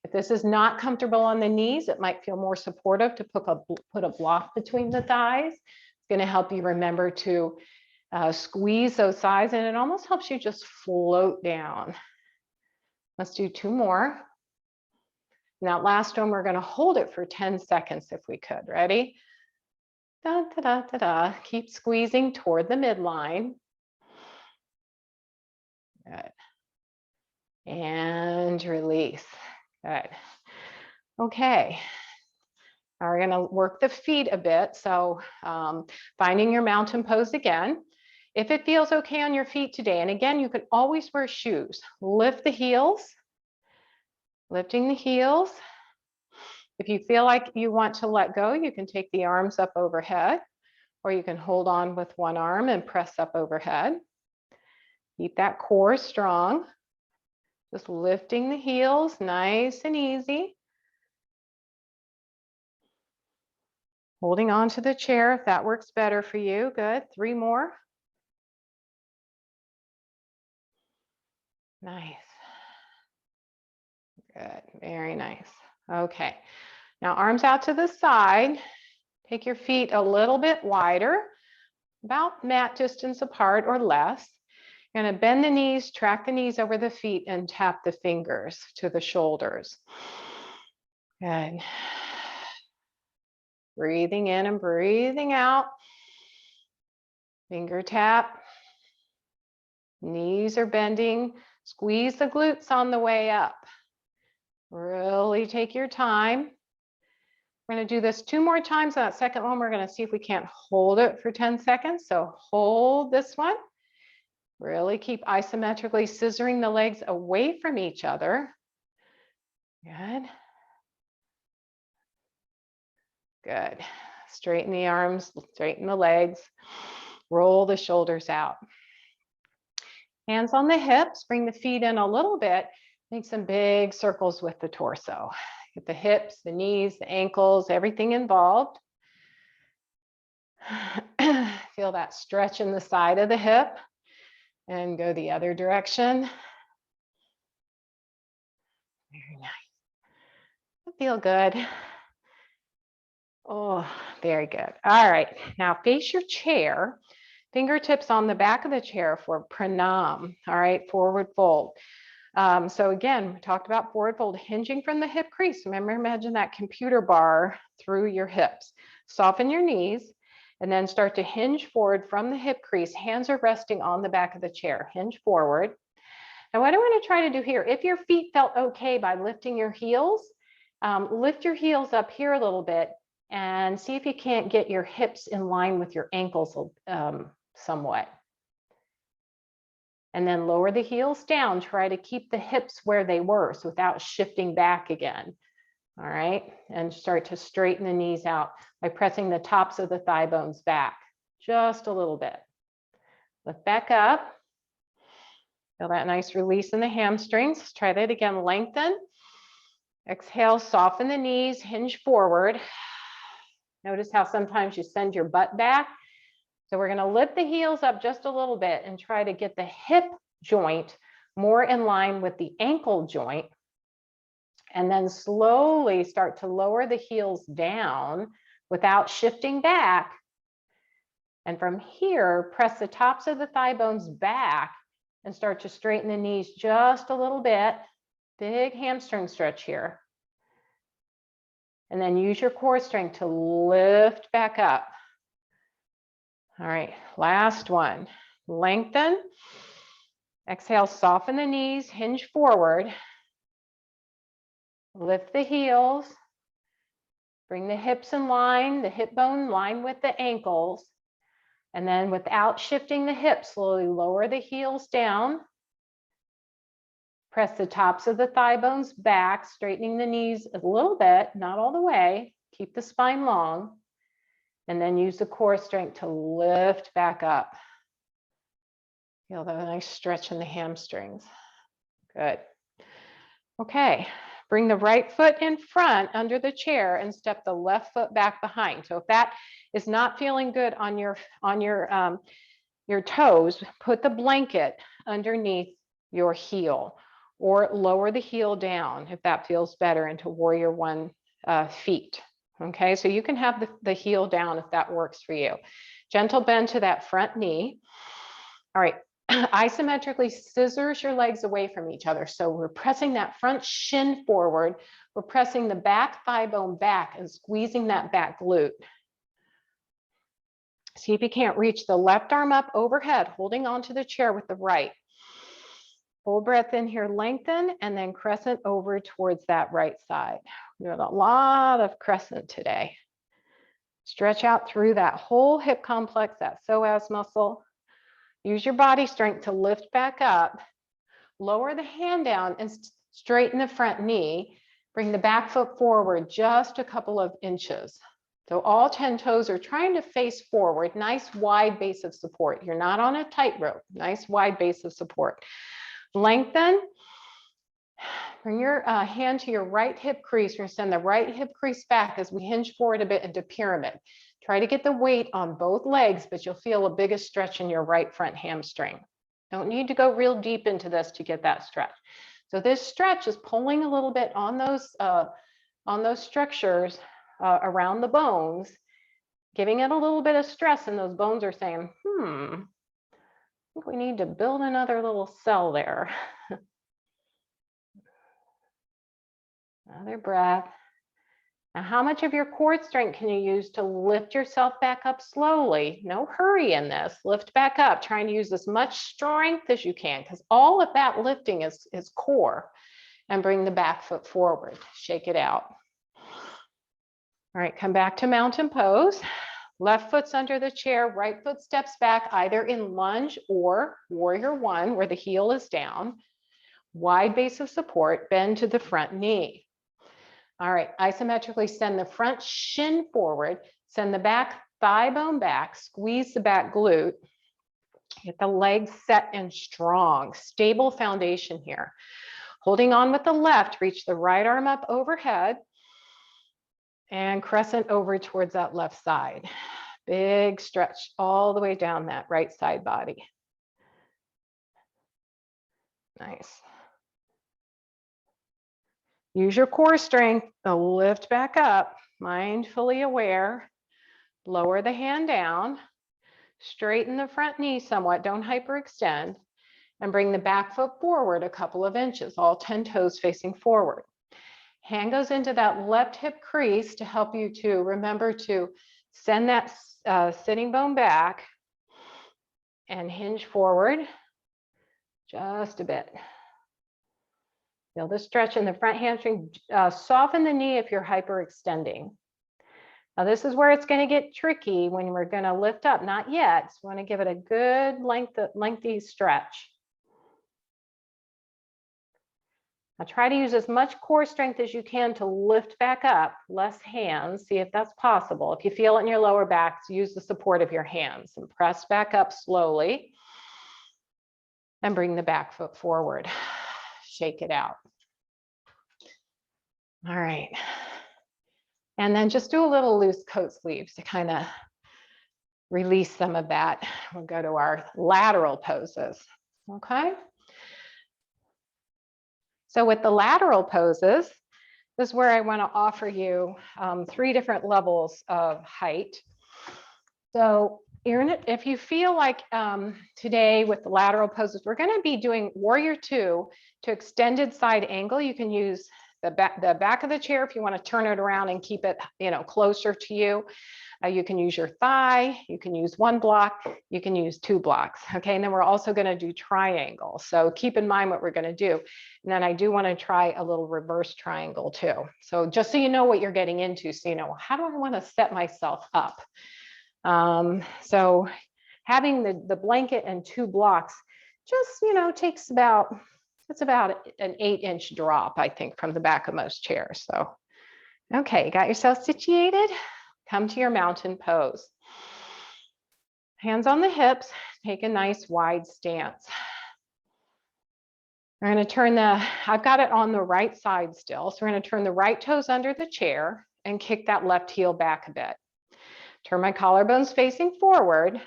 If this is not comfortable on the knees, it might feel more supportive to put a block between the thighs. It's going to help you remember to squeeze those thighs, and it almost helps you just float down. Let's do 2 more. Now, last one, we're going to hold it for 10 seconds if we could. Ready? Da, da, da, da, da. Keep squeezing toward the midline. Good. And release. Good. Okay. Now we're going to work the feet a bit. So finding your mountain pose again. If it feels okay on your feet today, and again, you can always wear shoes. Lift the heels, lifting the heels. If you feel like you want to let go, you can take the arms up overhead, or you can hold on with one arm and press up overhead. Keep that core strong. Just lifting the heels, nice and easy. Holding on to the chair if that works better for you. Good. 3 more. Nice. Good. Very nice. Okay. Now arms out to the side. Take your feet a little bit wider, about mat distance apart or less. You're going to bend the knees, track the knees over the feet, and tap the fingers to the shoulders. Good. Breathing in and breathing out. Finger tap. Knees are bending. Squeeze the glutes on the way up. Really take your time. We're going to do this 2 more times. On that second one, we're going to see if we can't hold it for 10 seconds. So hold this one. Really keep isometrically scissoring the legs away from each other. Good. Good. Straighten the arms, straighten the legs, roll the shoulders out. Hands on the hips, bring the feet in a little bit, make some big circles with the torso. Get the hips, the knees, the ankles, everything involved. Feel that stretch in the side of the hip and go the other direction. Very nice. Feel good. Oh, very good. All right, now face your chair. Fingertips on the back of the chair for pranam. All right, forward fold. So again, we talked about forward fold, hinging from the hip crease. Remember, imagine that computer bar through your hips. Soften your knees and then start to hinge forward from the hip crease. Hands are resting on the back of the chair. Hinge forward. And what I want to try to do here, if your feet felt okay by lifting your heels, lift your heels up here a little bit and see if you can't get your hips in line with your ankles somewhat. And then lower the heels down. Try to keep the hips where they were, so without shifting back again. All right, and start to straighten the knees out by pressing the tops of the thigh bones back just a little bit. Lift back up. Feel that nice release in the hamstrings. Let's try that again. Lengthen. Exhale, soften the knees, hinge forward. Notice how sometimes you send your butt back. So we're going to lift the heels up just a little bit and try to get the hip joint more in line with the ankle joint. And then slowly start to lower the heels down without shifting back. And from here, press the tops of the thigh bones back and start to straighten the knees just a little bit. Big hamstring stretch here. And then use your core strength to lift back up. All right, last one. Lengthen. Exhale, soften the knees, hinge forward. Lift the heels. Bring the hips in line, the hip bone in line with the ankles. And then without shifting the hips, slowly lower the heels down. Press the tops of the thigh bones back, straightening the knees a little bit, not all the way. Keep the spine long. And then use the core strength to lift back up. Feel that nice stretch in the hamstrings. Good. Okay, bring the right foot in front under the chair and step the left foot back behind. So if that is not feeling good on your toes, put the blanket underneath your heel or lower the heel down if that feels better into warrior one feet. Okay, so you can have the heel down if that works for you. Gentle bend to that front knee. All right, isometrically scissors your legs away from each other. So we're pressing that front shin forward. We're pressing the back thigh bone back and squeezing that back glute. See if you can't reach the left arm up overhead, holding onto the chair with the right. Full breath in here, lengthen, and then crescent over towards that right side. We have a lot of crescent today. Stretch out through that whole hip complex, that psoas muscle. Use your body strength to lift back up. Lower the hand down and straighten the front knee. Bring the back foot forward just a couple of inches. So all 10 toes are trying to face forward. Nice wide base of support. You're not on a tightrope. Nice wide base of support. Lengthen. Bring your hand to your right hip crease. We're going to send the right hip crease back as we hinge forward a bit into pyramid. Try to get the weight on both legs, but you'll feel a biggest stretch in your right front hamstring. Don't need to go real deep into this to get that stretch. So this stretch is pulling a little bit on those on those structures around the bones, giving it a little bit of stress, and those bones are saying, I think we need to build another little cell there. Another breath. Now, how much of your core strength can you use to lift yourself back up slowly? No hurry in this. Lift back up, trying to use as much strength as you can, because all of that lifting is core. And bring the back foot forward. Shake it out. All right, come back to mountain pose. Left foot's under the chair, right foot steps back, either in lunge or warrior one, where the heel is down. Wide base of support, bend to the front knee. All right, isometrically send the front shin forward, send the back thigh bone back, squeeze the back glute. Get the legs set and strong, stable foundation here. Holding on with the left, reach the right arm up overhead and crescent over towards that left side. Big stretch all the way down that right side body. Nice. Use your core strength to lift back up, mindfully aware. Lower the hand down, straighten the front knee somewhat, don't hyperextend, and bring the back foot forward a couple of inches, all 10 toes facing forward. Hand goes into that left hip crease to help you to remember to send that sitting bone back and hinge forward just a bit. Feel the stretch in the front hamstring. Soften the knee if you're hyperextending. Now this is where it's going to get tricky when we're going to lift up. Not yet. So we want to give it a good lengthy stretch. Now try to use as much core strength as you can to lift back up, less hands, see if that's possible. If you feel it in your lower back, use the support of your hands and press back up slowly and bring the back foot forward. Shake it out. All right. And then just do a little loose coat sleeves to kind of release some of that. We'll go to our lateral poses, okay? So with the lateral poses, this is where I want to offer you 3 different levels of height. So if you feel like today with the lateral poses, we're going to be doing warrior 2 to extended side angle. You can use the back of the chair if you want to turn it around and keep it, closer to you. You can use your thigh, you can use 1 block, you can use 2 blocks, okay? And then we're also gonna do triangle. So keep in mind what we're gonna do. And then I do wanna try a little reverse triangle too. So just so you know what you're getting into, so you know, how do I wanna set myself up? So having the blanket and 2 blocks just, takes about, it's about an 8-inch drop, I think, from the back of most chairs. So, okay, got yourself situated? Come to your mountain pose. Hands on the hips, take a nice wide stance. We're going to turn I've got it on the right side still. So we're going to turn the right toes under the chair and kick that left heel back a bit. Turn my collarbones facing forward.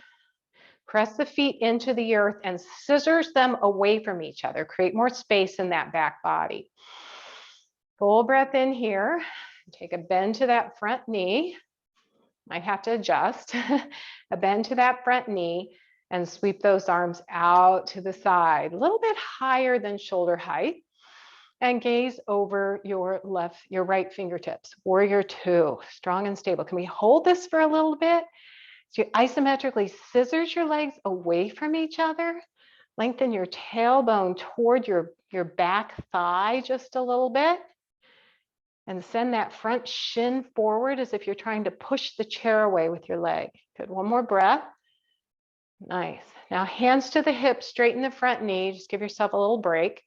Press the feet into the earth and scissors them away from each other. Create more space in that back body. Full breath in here. Take a bend to that front knee. Might have to adjust. A bend to that front knee and sweep those arms out to the side, a little bit higher than shoulder height, and gaze over your right fingertips. Warrior 2, strong and stable. Can we hold this for a little bit? So you isometrically scissors your legs away from each other. Lengthen your tailbone toward your back thigh just a little bit. And send that front shin forward as if you're trying to push the chair away with your leg. Good, 1 more breath. Nice. Now hands to the hips, straighten the front knee. Just give yourself a little break.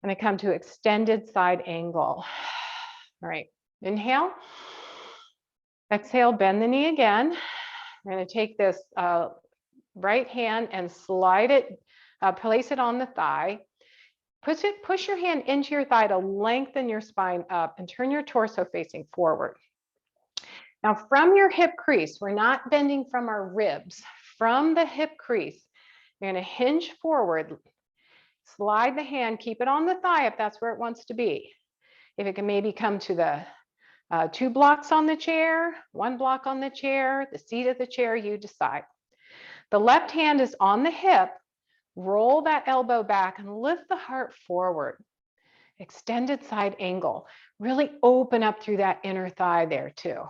And I come to extended side angle. All right, inhale. Exhale, bend the knee again. We're going to take this right hand and slide it, place it on the thigh. Push your hand into your thigh to lengthen your spine up and turn your torso facing forward. Now from your hip crease, we're not bending from our ribs. From the hip crease, you're going to hinge forward, slide the hand, keep it on the thigh if that's where it wants to be. If it can maybe come to the 2 blocks on the chair, 1 block on the chair, the seat of the chair, you decide. The left hand is on the hip. Roll that elbow back and lift the heart forward. Extended side angle. Really open up through that inner thigh there too.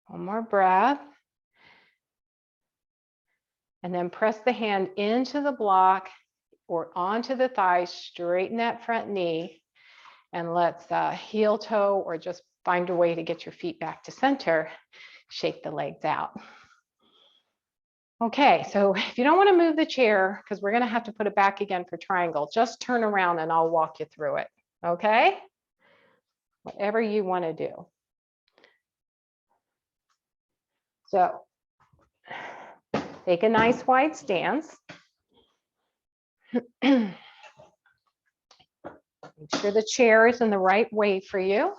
One more breath. And then press the hand into the block or onto the thigh, straighten that front knee, and let's heel toe or just find a way to get your feet back to center. Shake the legs out. Okay, so if you don't want to move the chair, because we're going to have to put it back again for triangle, just turn around and I'll walk you through it. Okay? Whatever you want to do. So take a nice wide stance. Make sure the chair is in the right way for you.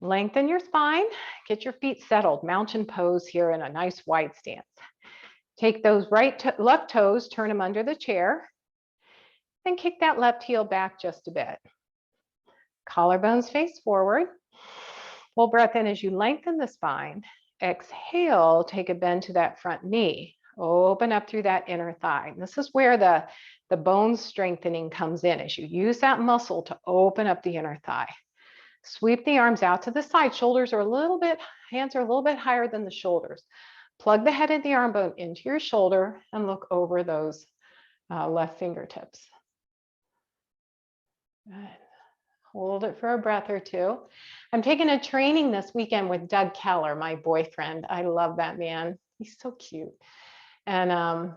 Lengthen your spine, get your feet settled, mountain pose here in a nice wide stance. Take those left toes, turn them under the chair, then kick that left heel back just a bit. Collarbones face forward. Full breath in as you lengthen the spine. Exhale, take a bend to that front knee. Open up through that inner thigh. This is where the bone strengthening comes in, as you use that muscle to open up the inner thigh. Sweep the arms out to the side. Shoulders are a little bit, hands are a little bit higher than the shoulders. Plug the head of the arm bone into your shoulder and look over those left fingertips. Good. Hold it for a breath or two. I'm taking a training this weekend with Doug Keller, my boyfriend. I love that man. He's so cute. And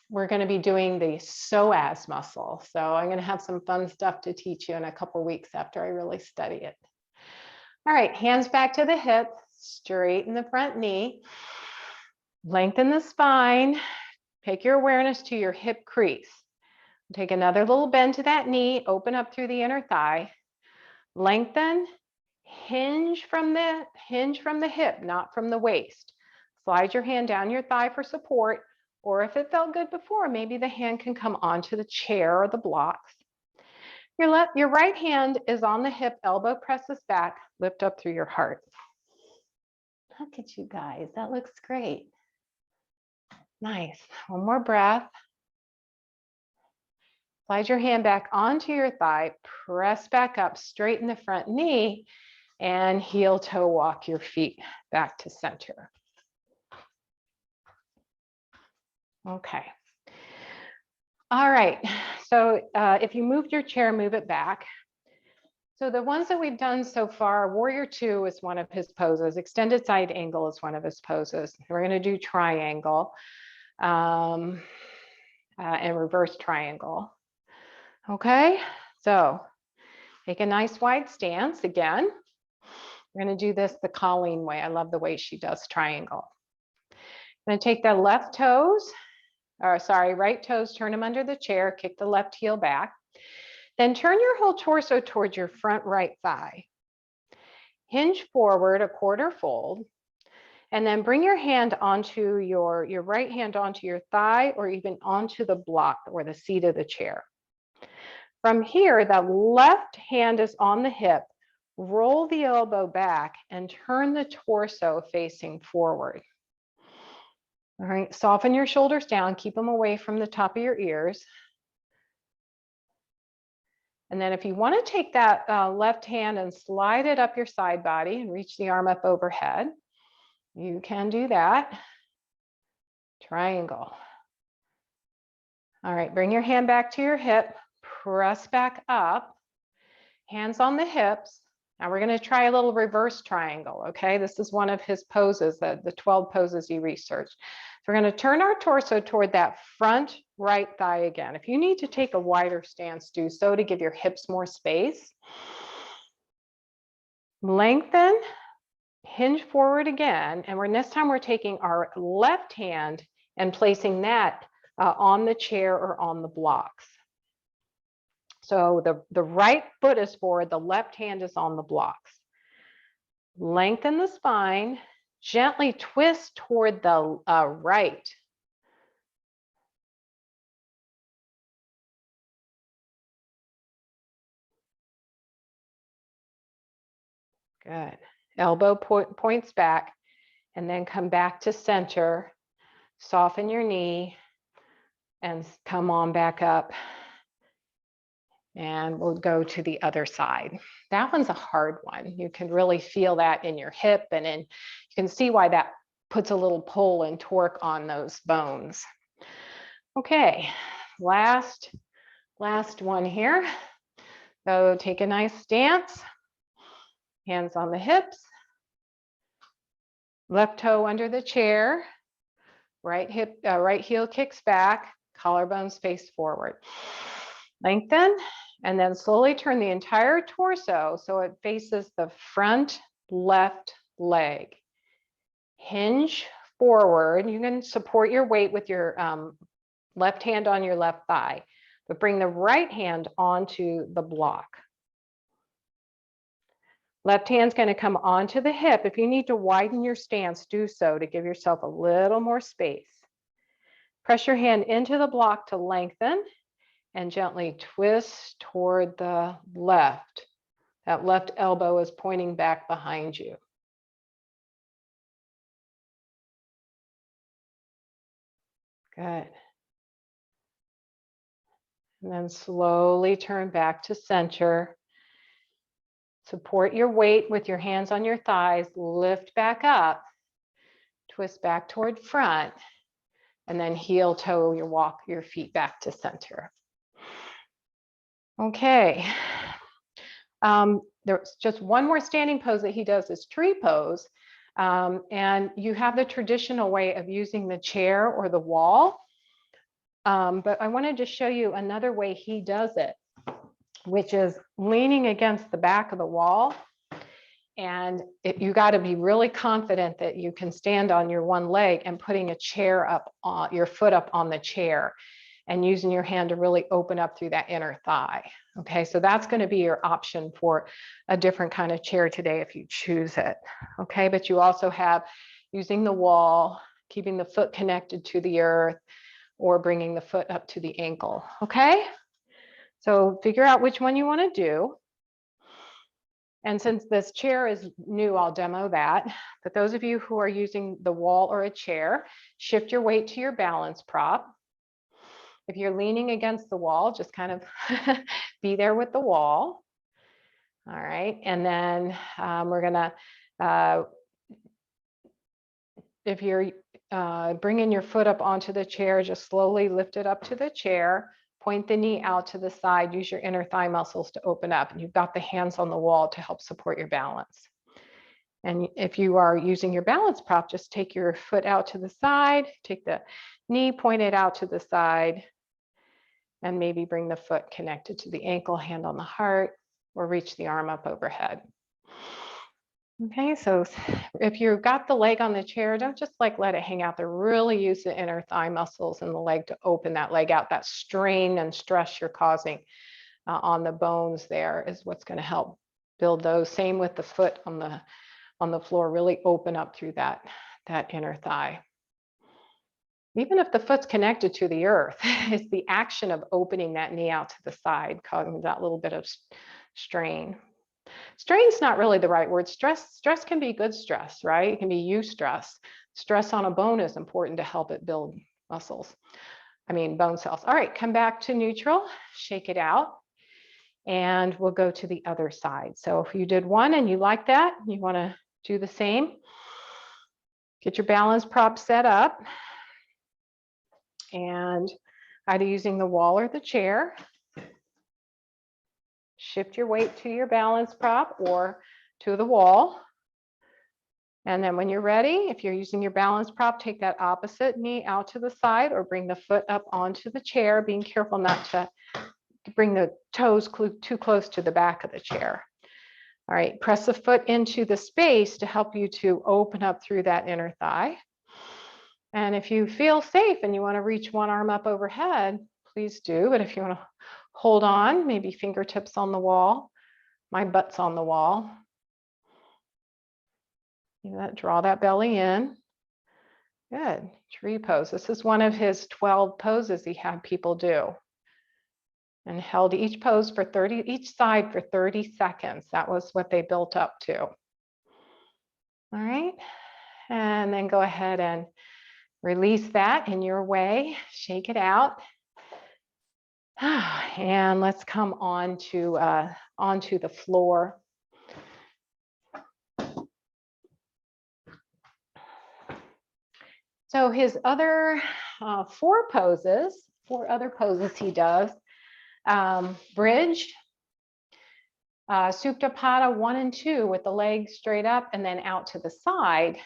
we're going to be doing the psoas muscle. So I'm going to have some fun stuff to teach you in a couple weeks after I really study it. All right, hands back to the hip, straighten the front knee, lengthen the spine, take your awareness to your hip crease. Take another little bend to that knee, open up through the inner thigh, lengthen, hinge from the hip, not from the waist. Slide your hand down your thigh for support, or if it felt good before, maybe the hand can come onto the chair or the blocks. Your right hand is on the hip, elbow presses back, lift up through your heart. Look at you guys, that looks great. Nice, one more breath. Slide your hand back onto your thigh, press back up, straighten the front knee, and heel toe walk your feet back to center. Okay. All right, so if you moved your chair, move it back. So the ones that we've done so far, Warrior 2 is one of his poses, extended side angle is one of his poses. We're going to do triangle and reverse triangle. Okay, so take a nice wide stance again. We're going to do this the Colleen way. I love the way she does triangle. I'm going to take the right toes, turn them under the chair, kick the left heel back. Then turn your whole torso towards your front right thigh. Hinge forward a quarter fold, and then bring your hand onto your right hand onto your thigh or even onto the block or the seat of the chair. From here, the left hand is on the hip. Roll the elbow back and turn the torso facing forward. All right, soften your shoulders down, keep them away from the top of your ears. And then if you want to take that left hand and slide it up your side body and reach the arm up overhead, you can do that. Triangle. All right, bring your hand back to your hip, press back up, hands on the hips. Now we're going to try a little reverse triangle, okay? This is one of his poses, the 12 poses he researched. So we're going to turn our torso toward that front right thigh again. If you need to take a wider stance, do so to give your hips more space. Lengthen, hinge forward again, and this time we're taking our left hand and placing that on the chair or on the blocks. So the right foot is forward, the left hand is on the blocks. Lengthen the spine, gently twist toward the right. Good. Elbow points back, and then come back to center. Soften your knee and come on back up. And we'll go to the other side. That one's a hard one. You can really feel that in your hip, and then you can see why that puts a little pull and torque on those bones. Okay, last one here. So take a nice stance, hands on the hips, left toe under the chair, right heel kicks back, collarbones face forward. Lengthen, and then slowly turn the entire torso so it faces the front left leg. Hinge forward. You can support your weight with your left hand on your left thigh, but bring the right hand onto the block. Left hand's going to come onto the hip. If you need to widen your stance, do so to give yourself a little more space. Press your hand into the block to lengthen and gently twist toward the left. That left elbow is pointing back behind you. Good. And then slowly turn back to center. Support your weight with your hands on your thighs, lift back up, twist back toward front, and then heel toe your feet back to center. Okay. There's just one more standing pose that he does is tree pose. And you have the traditional way of using the chair or the wall. But I wanted to show you another way he does it, which is leaning against the back of the wall. And you got to be really confident that you can stand on your one leg and putting a chair up, your foot up on the chair, and using your hand to really open up through that inner thigh. Okay, so that's going to be your option for a different kind of chair today if you choose it. Okay, but you also have using the wall, keeping the foot connected to the earth, or bringing the foot up to the ankle. Okay, so figure out which one you want to do. And since this chair is new, I'll demo that. But those of you who are using the wall or a chair, shift your weight to your balance prop. If you're leaning against the wall, just kind of be there with the wall. All right, and then we're gonna, if you're bringing your foot up onto the chair, just slowly lift it up to the chair, point the knee out to the side, use your inner thigh muscles to open up, and you've got the hands on the wall to help support your balance. And if you are using your balance prop, just take your foot out to the side, take the knee, point it out to the side, and maybe bring the foot connected to the ankle, hand on the heart, or reach the arm up overhead. Okay, so if you've got the leg on the chair, don't just let it hang out there. Really use the inner thigh muscles in the leg to open that leg out. That strain and stress you're causing on the bones there is what's going to help build those. Same with the foot on the floor. Really open up through that inner thigh. Even if the foot's connected to the earth, it's the action of opening that knee out to the side causing that little bit of strain. Strain's not really the right word. Stress can be good stress, right? It can be eustress. Stress on a bone is important to help it build bone cells. All right, come back to neutral, shake it out, and we'll go to the other side. So if you did one and you like that, you want to do the same. Get your balance prop set up. And either using the wall or the chair, shift your weight to your balance prop or to the wall. And then when you're ready, if you're using your balance prop, take that opposite knee out to the side or bring the foot up onto the chair, being careful not to bring the toes too close to the back of the chair. All right, press the foot into the space to help you to open up through that inner thigh. And if you feel safe and you want to reach one arm up overhead, please do. But if you want to hold on, maybe fingertips on the wall, my butt's on the wall. Draw that belly in. Good. Tree pose. This is one of his 12 poses he had people do. And held each side for 30 seconds. That was what they built up to. All right. And then go ahead and release that in your way. Shake it out. And let's come on to onto the floor. So his other four other poses he does: bridge, Supta Pada 1 and 2 with the legs straight up and then out to the side.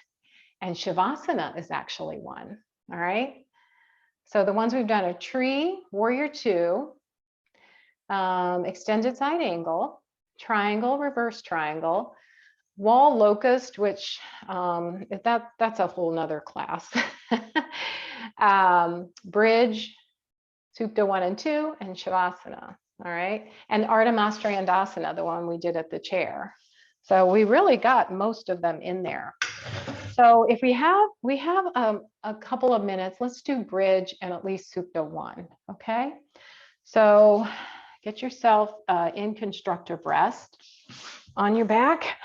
And Shavasana is actually one. All right. So the ones we've done are tree, warrior 2, extended side angle, triangle, reverse triangle, wall locust, which that's a whole nother class. Bridge, Supta 1 and 2, and Shavasana. All right. And Ardha Mastrayandasana, the one we did at the chair. So we really got most of them in there. So if we have a couple of minutes, let's do bridge and at least Supta 1. Okay. So get yourself in constructive rest on your back,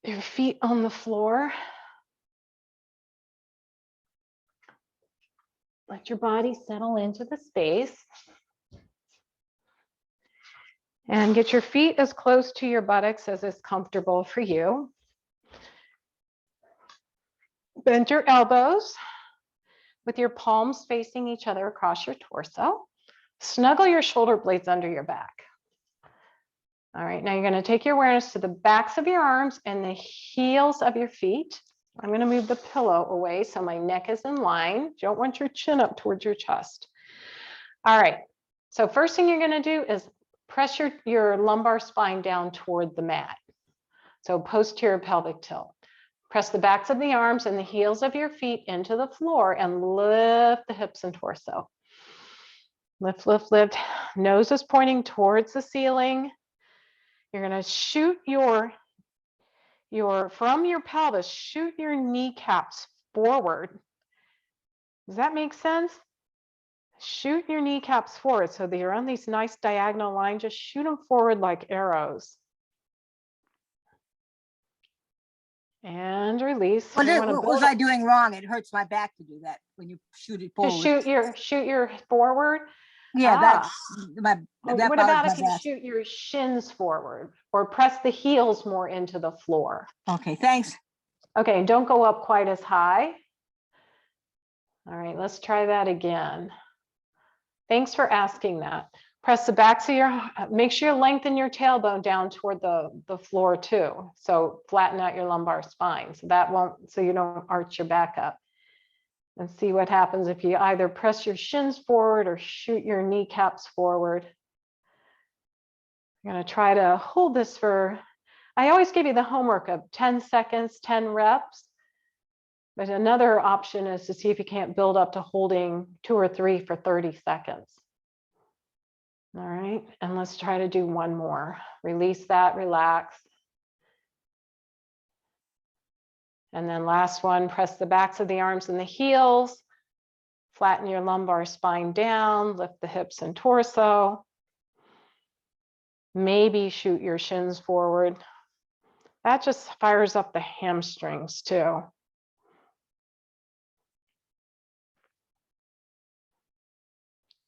your feet on the floor. Let your body settle into the space. And get your feet as close to your buttocks as is comfortable for you. Bend your elbows with your palms facing each other across your torso. Snuggle your shoulder blades under your back. All right, now you're going to take your awareness to the backs of your arms and the heels of your feet. I'm going to move the pillow away so my neck is in line. You don't want your chin up towards your chest. All right, so first thing you're going to do is press your lumbar spine down toward the mat. So posterior pelvic tilt. Press the backs of the arms and the heels of your feet into the floor and lift the hips and torso. Lift, lift, lift. Nose is pointing towards the ceiling. You're going to shoot from your pelvis, shoot your kneecaps forward. Does that make sense? Shoot your kneecaps forward so that you're on these nice diagonal lines. Just shoot them forward like arrows. And release. What was I doing wrong? It hurts my back to do that when you shoot it forward. To shoot your forward. Yeah, that's what about if you shoot your shins forward or press the heels more into the floor? Okay, thanks. Okay, don't go up quite as high. All right, let's try that again. Thanks for asking that. Press the backs of make sure you lengthen your tailbone down toward the floor too. So flatten out your lumbar spine so you don't arch your back up. And see what happens if you either press your shins forward or shoot your kneecaps forward. I'm going to try to hold this I always give you the homework of 10 seconds, 10 reps. But another option is to see if you can't build up to holding 2 or 3 for 30 seconds. All right, and let's try to do one more. Release that, relax. And then last one, press the backs of the arms and the heels. Flatten your lumbar spine down, lift the hips and torso. Maybe shoot your shins forward. That just fires up the hamstrings too.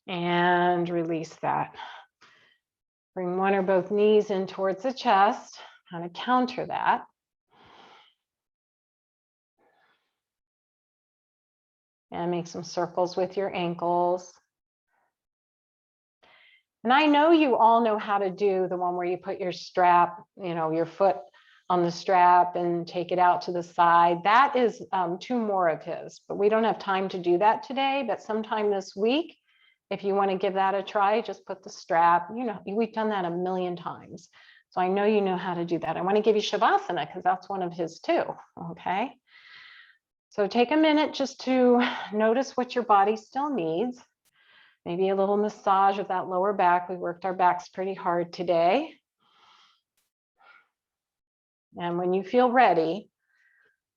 And release that. Bring one or both knees in towards the chest, kind of counter that. And make some circles with your ankles. And I know you all know how to do the one where you put your strap, your foot on the strap and take it out to the side. That is 2 more of his, but we don't have time to do that today, but sometime this week, if you want to give that a try, just put the strap, we've done that a million times. So I know you know how to do that. I want to give you Shavasana because that's one of his too, okay? So take a minute just to notice what your body still needs. Maybe a little massage of that lower back. We worked our backs pretty hard today. And when you feel ready,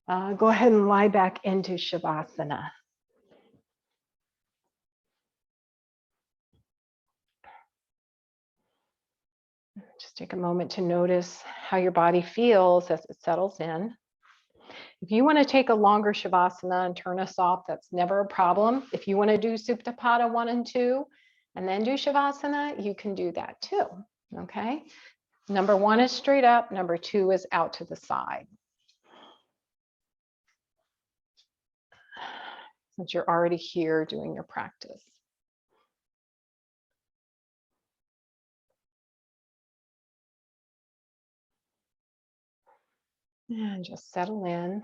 go ahead and lie back into Shavasana. Just Take a moment to notice how your body feels as it settles in. If you want to take a longer Shavasana and turn us off, that's never a problem. If you want to do Supta Pada 1 and 2 and then do Shavasana, you can do that too. Okay. Number 1 is straight up. Number 2 is out to the side. Since you're already here doing your practice. And just settle in.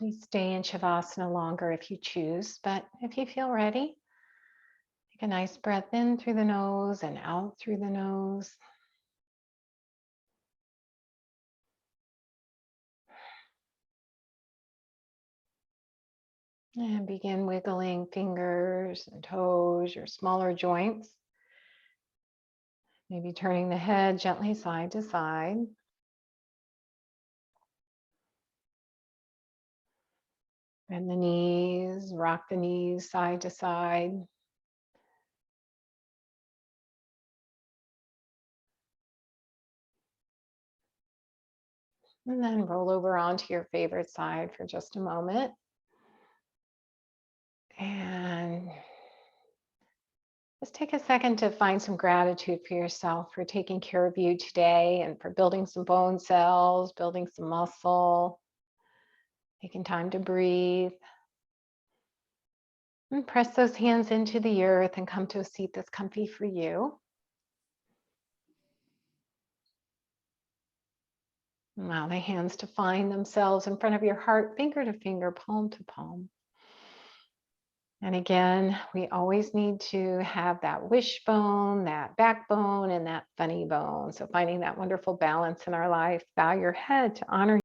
Please stay in Shavasana longer if you choose, but if you feel ready, take a nice breath in through the nose and out through the nose. And begin wiggling fingers and toes, your smaller joints. Maybe turning the head gently side to side. Bend the knees, rock the knees side to side. And then roll over onto your favorite side for just a moment. And just take a second to find some gratitude for yourself for taking care of you today and for building some bone cells, building some muscle, taking time to breathe. And press those hands into the earth and come to a seat that's comfy for you. Allow the hands to find themselves in front of your heart, finger to finger, palm to palm. And again, we always need to have that wishbone, that backbone, and that funny bone. So finding that wonderful balance in our life. Bow your head to honor